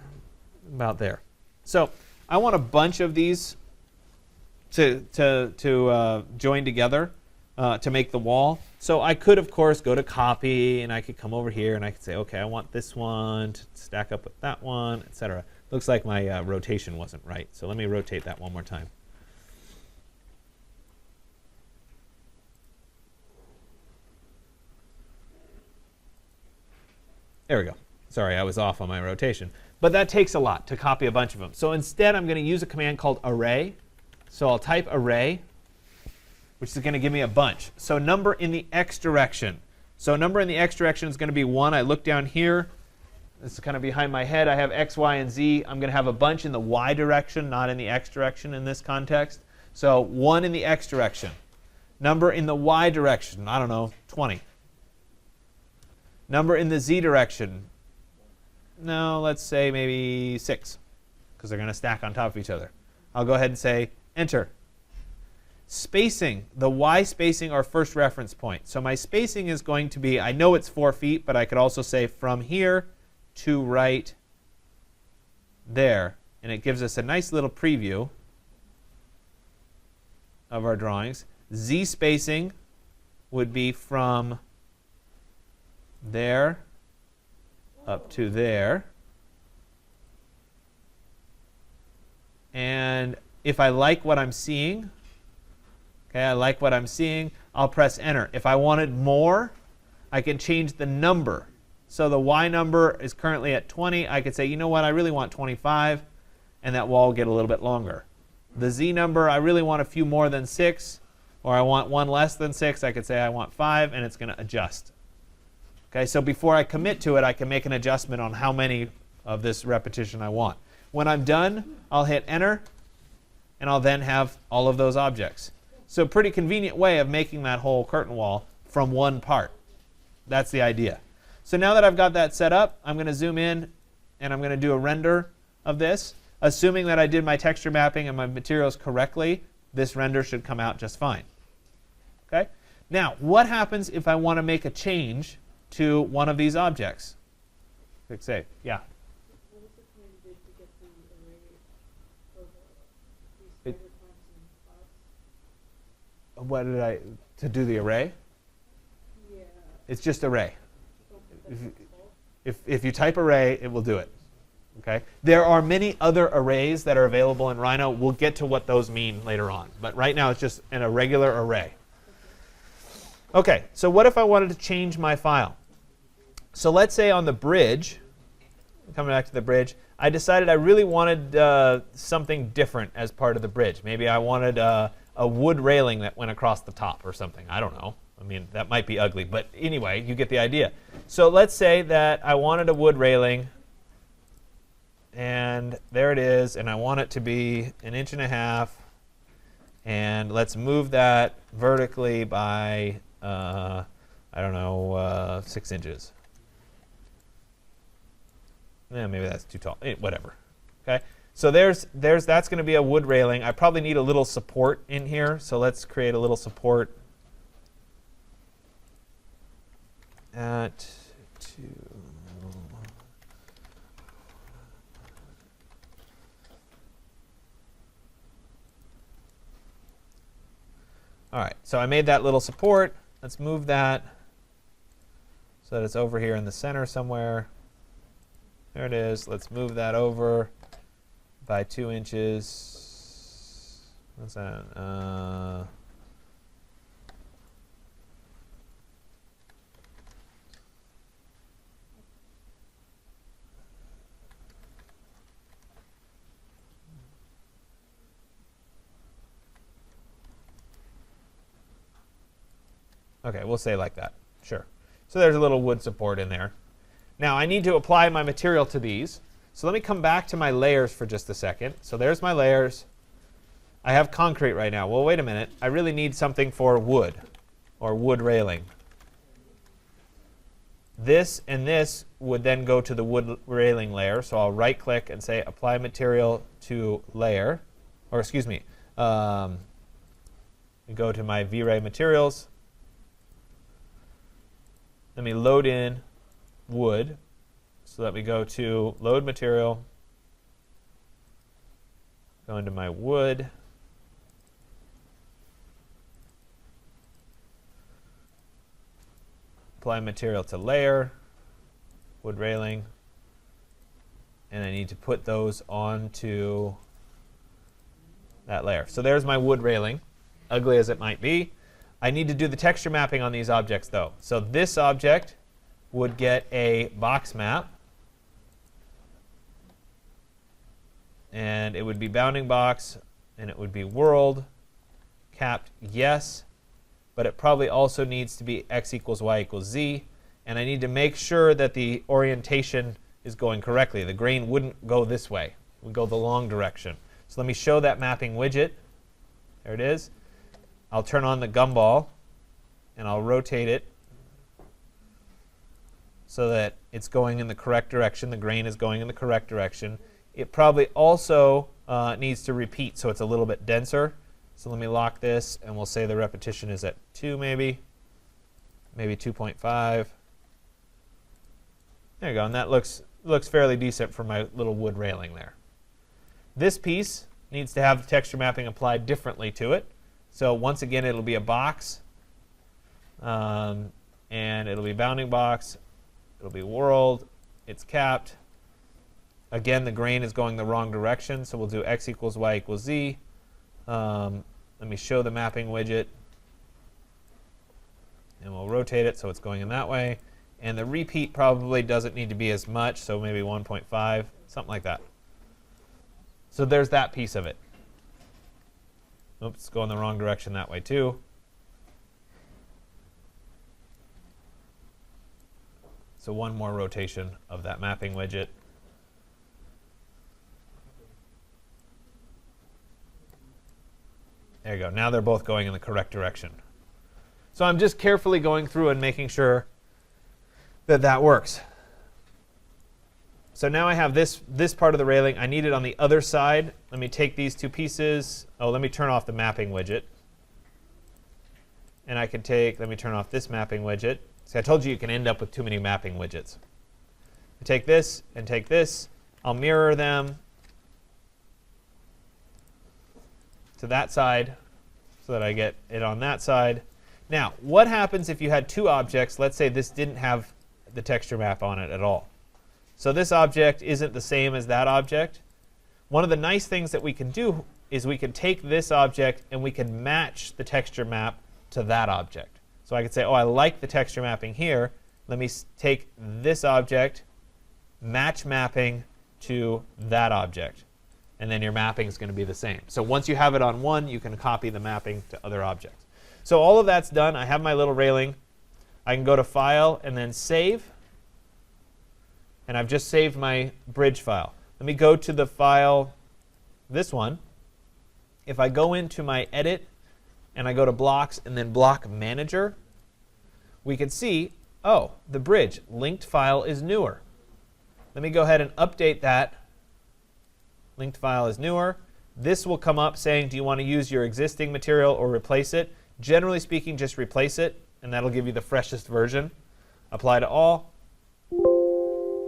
About there. So I want a bunch of these to join together to make the wall. So I could, of course, go to Copy, and I could come over here, and I could say, OK, I want this one to stack up with that one, etc. Looks like my rotation wasn't right. So let me rotate that one more time. There we go. Sorry, I was off on my rotation. But that takes a lot to copy a bunch of them. So instead, I'm going to use a command called array. So I'll type array, which is going to give me a bunch. So number in the x direction. So number in the x direction is going to be 1. I look down here. This is kind of behind my head. I have x, y, and z. I'm going to have a bunch in the y direction, not in the x direction in this context. So 1 in the x direction. Number in the y direction, I don't know, 20. Number in the z direction, no, let's say maybe 6, because they're going to stack on top of each other. I'll go ahead and say Enter. Spacing, the y spacing our first reference point. So my spacing is going to be, I know it's 4 feet, but I could also say from here to right there. And it gives us a nice little preview of our drawings. Z spacing would be from there up to there. And if I like what I'm seeing, okay, I like what I'm seeing, I'll press Enter. If I wanted more, I can change the number. So the Y number is currently at 20. I could say, you know what, I really want 25, and that wall will get a little bit longer. The Z number, I really want a few more than 6, or I want one less than 6. I could say I want 5, and it's going to adjust. Okay, so before I commit to it, I can make an adjustment on how many of this repetition I want. When I'm done, I'll hit Enter, and I'll then have all of those objects. So pretty convenient way of making that whole curtain wall from one part. That's the idea. So now that I've got that set up, I'm going to zoom in, and I'm going to do a render of this. Assuming that I did my texture mapping and my materials correctly, this render should come out just fine. Okay? Now, what happens if I want to make a change to one of these objects? Click Save. Yeah? What was the command you did to get the array of these spider points and clouds? What did I, to do the array? Yeah. It's just array. That's what it's called. If you type array, it will do it. Okay? There are many other arrays that are available in Rhino. We'll get to what those mean later on. But right now, it's just an irregular array. Okay, so what if I wanted to change my file? So let's say on the bridge, coming back to the bridge, I decided I really wanted something different as part of the bridge. Maybe I wanted a wood railing that went across the top or something. I don't know. I mean, that might be ugly. But anyway, you get the idea. So let's say that I wanted a wood railing. And there it is. And I want it to be 1.5 inches. And let's move that vertically by, I don't know, 6 inches. Yeah, maybe that's too tall. Whatever. Okay. So that's going to be a wood railing. I probably need a little support in here. So let's create a little support at 2. All right. So I made that little support. Let's move that so that it's over here in the center somewhere. There it is. Let's move that over by 2 inches. What's that? Okay, we'll say like that. Sure. So there's a little wood support in there. Now I need to apply my material to these. So let me come back to my layers for just a second. So there's my layers. I have concrete right now. Well, wait a minute. I really need something for wood or wood railing. This and this would then go to the wood railing layer. So I'll right click and say apply material to layer. Or excuse me. Go to my V-Ray materials. Let me load in wood. So let me go to load material, go into my wood, apply material to layer, wood railing, and I need to put those onto that layer. So there's my wood railing, ugly as it might be. I need to do the texture mapping on these objects though. So this object would get a box map, and it would be bounding box, and it would be world, capped yes, but it probably also needs to be x equals y equals z, and I need to make sure that the orientation is going correctly. The grain wouldn't go this way, it would go the long direction. So let me show that mapping widget. There it is. I'll turn on the gumball, and I'll rotate it so that it's going in the correct direction. The grain is going in the correct direction. It probably also needs to repeat, so it's a little bit denser. So let me lock this, and we'll say the repetition is at 2 maybe 2.5. There you go, and that looks fairly decent for my little wood railing there. This piece needs to have the texture mapping applied differently to it. So once again, it'll be a box, and it'll be bounding box, it'll be world, it's capped. Again, the grain is going the wrong direction, so we'll do x equals y equals z. Let me show the mapping widget, and we'll rotate it so it's going in that way. And the repeat probably doesn't need to be as much, so maybe 1.5, something like that. So there's that piece of it. Oops, it's going the wrong direction that way too. So one more rotation of that mapping widget. There you go. Now they're both going in the correct direction. So I'm just carefully going through and making sure that that works. So now I have this part of the railing. I need it on the other side. Let me take these two pieces. Oh, let me turn off the mapping widget. And I can let me turn off this mapping widget. See, I told you you can end up with too many mapping widgets. I take this and take this. I'll mirror them to that side so that I get it on that side. Now, what happens if you had two objects? Let's say this didn't have the texture map on it at all. So this object isn't the same as that object. One of the nice things that we can do is we can take this object and we can match the texture map to that object. So I could say, oh, I like the texture mapping here. Let me take this object, match mapping to that object. And then your mapping is going to be the same. So once you have it on one, you can copy the mapping to other objects. So all of that's done. I have my little railing. I can go to File and then Save. And I've just saved my bridge file. Let me go to the file, this one. If I go into my Edit and I go to Blocks and then Block Manager, we can see, oh, the bridge linked file is newer. Let me go ahead and update that. Linked file is newer. This will come up saying, do you want to use your existing material or replace it? Generally speaking, just replace it, and that'll give you the freshest version. Apply to all.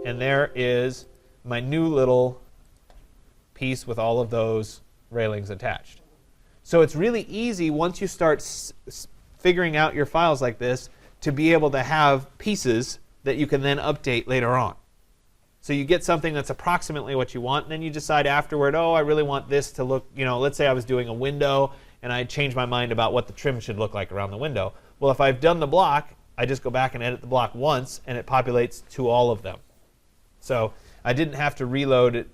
And there is my new little piece with all of those railings attached. So it's really easy once you start figuring out your files like this to be able to have pieces that you can then update later on. So you get something that's approximately what you want, and then you decide afterward, oh, I really want this to look, let's say I was doing a window and I changed my mind about what the trim should look like around the window. Well, if I've done the block, I just go back and edit the block once, and it populates to all of them. So I didn't have to reload it,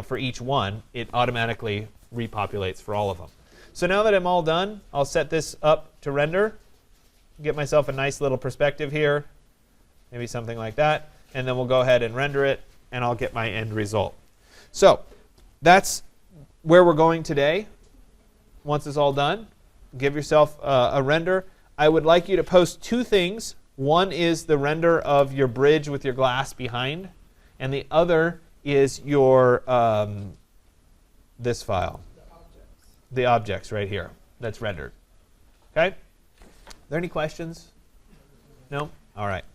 for each one. It automatically repopulates for all of them. So now that I'm all done, I'll set this up to render, get myself a nice little perspective here, maybe something like that, and then we'll go ahead and render it, and I'll get my end result. So that's where we're going today. Once it's all done, give yourself a render. I would like you to post two things. One is the render of your bridge with your glass behind, and the other is your this file. The objects right here that's rendered. Okay? Are there any questions? No? All right.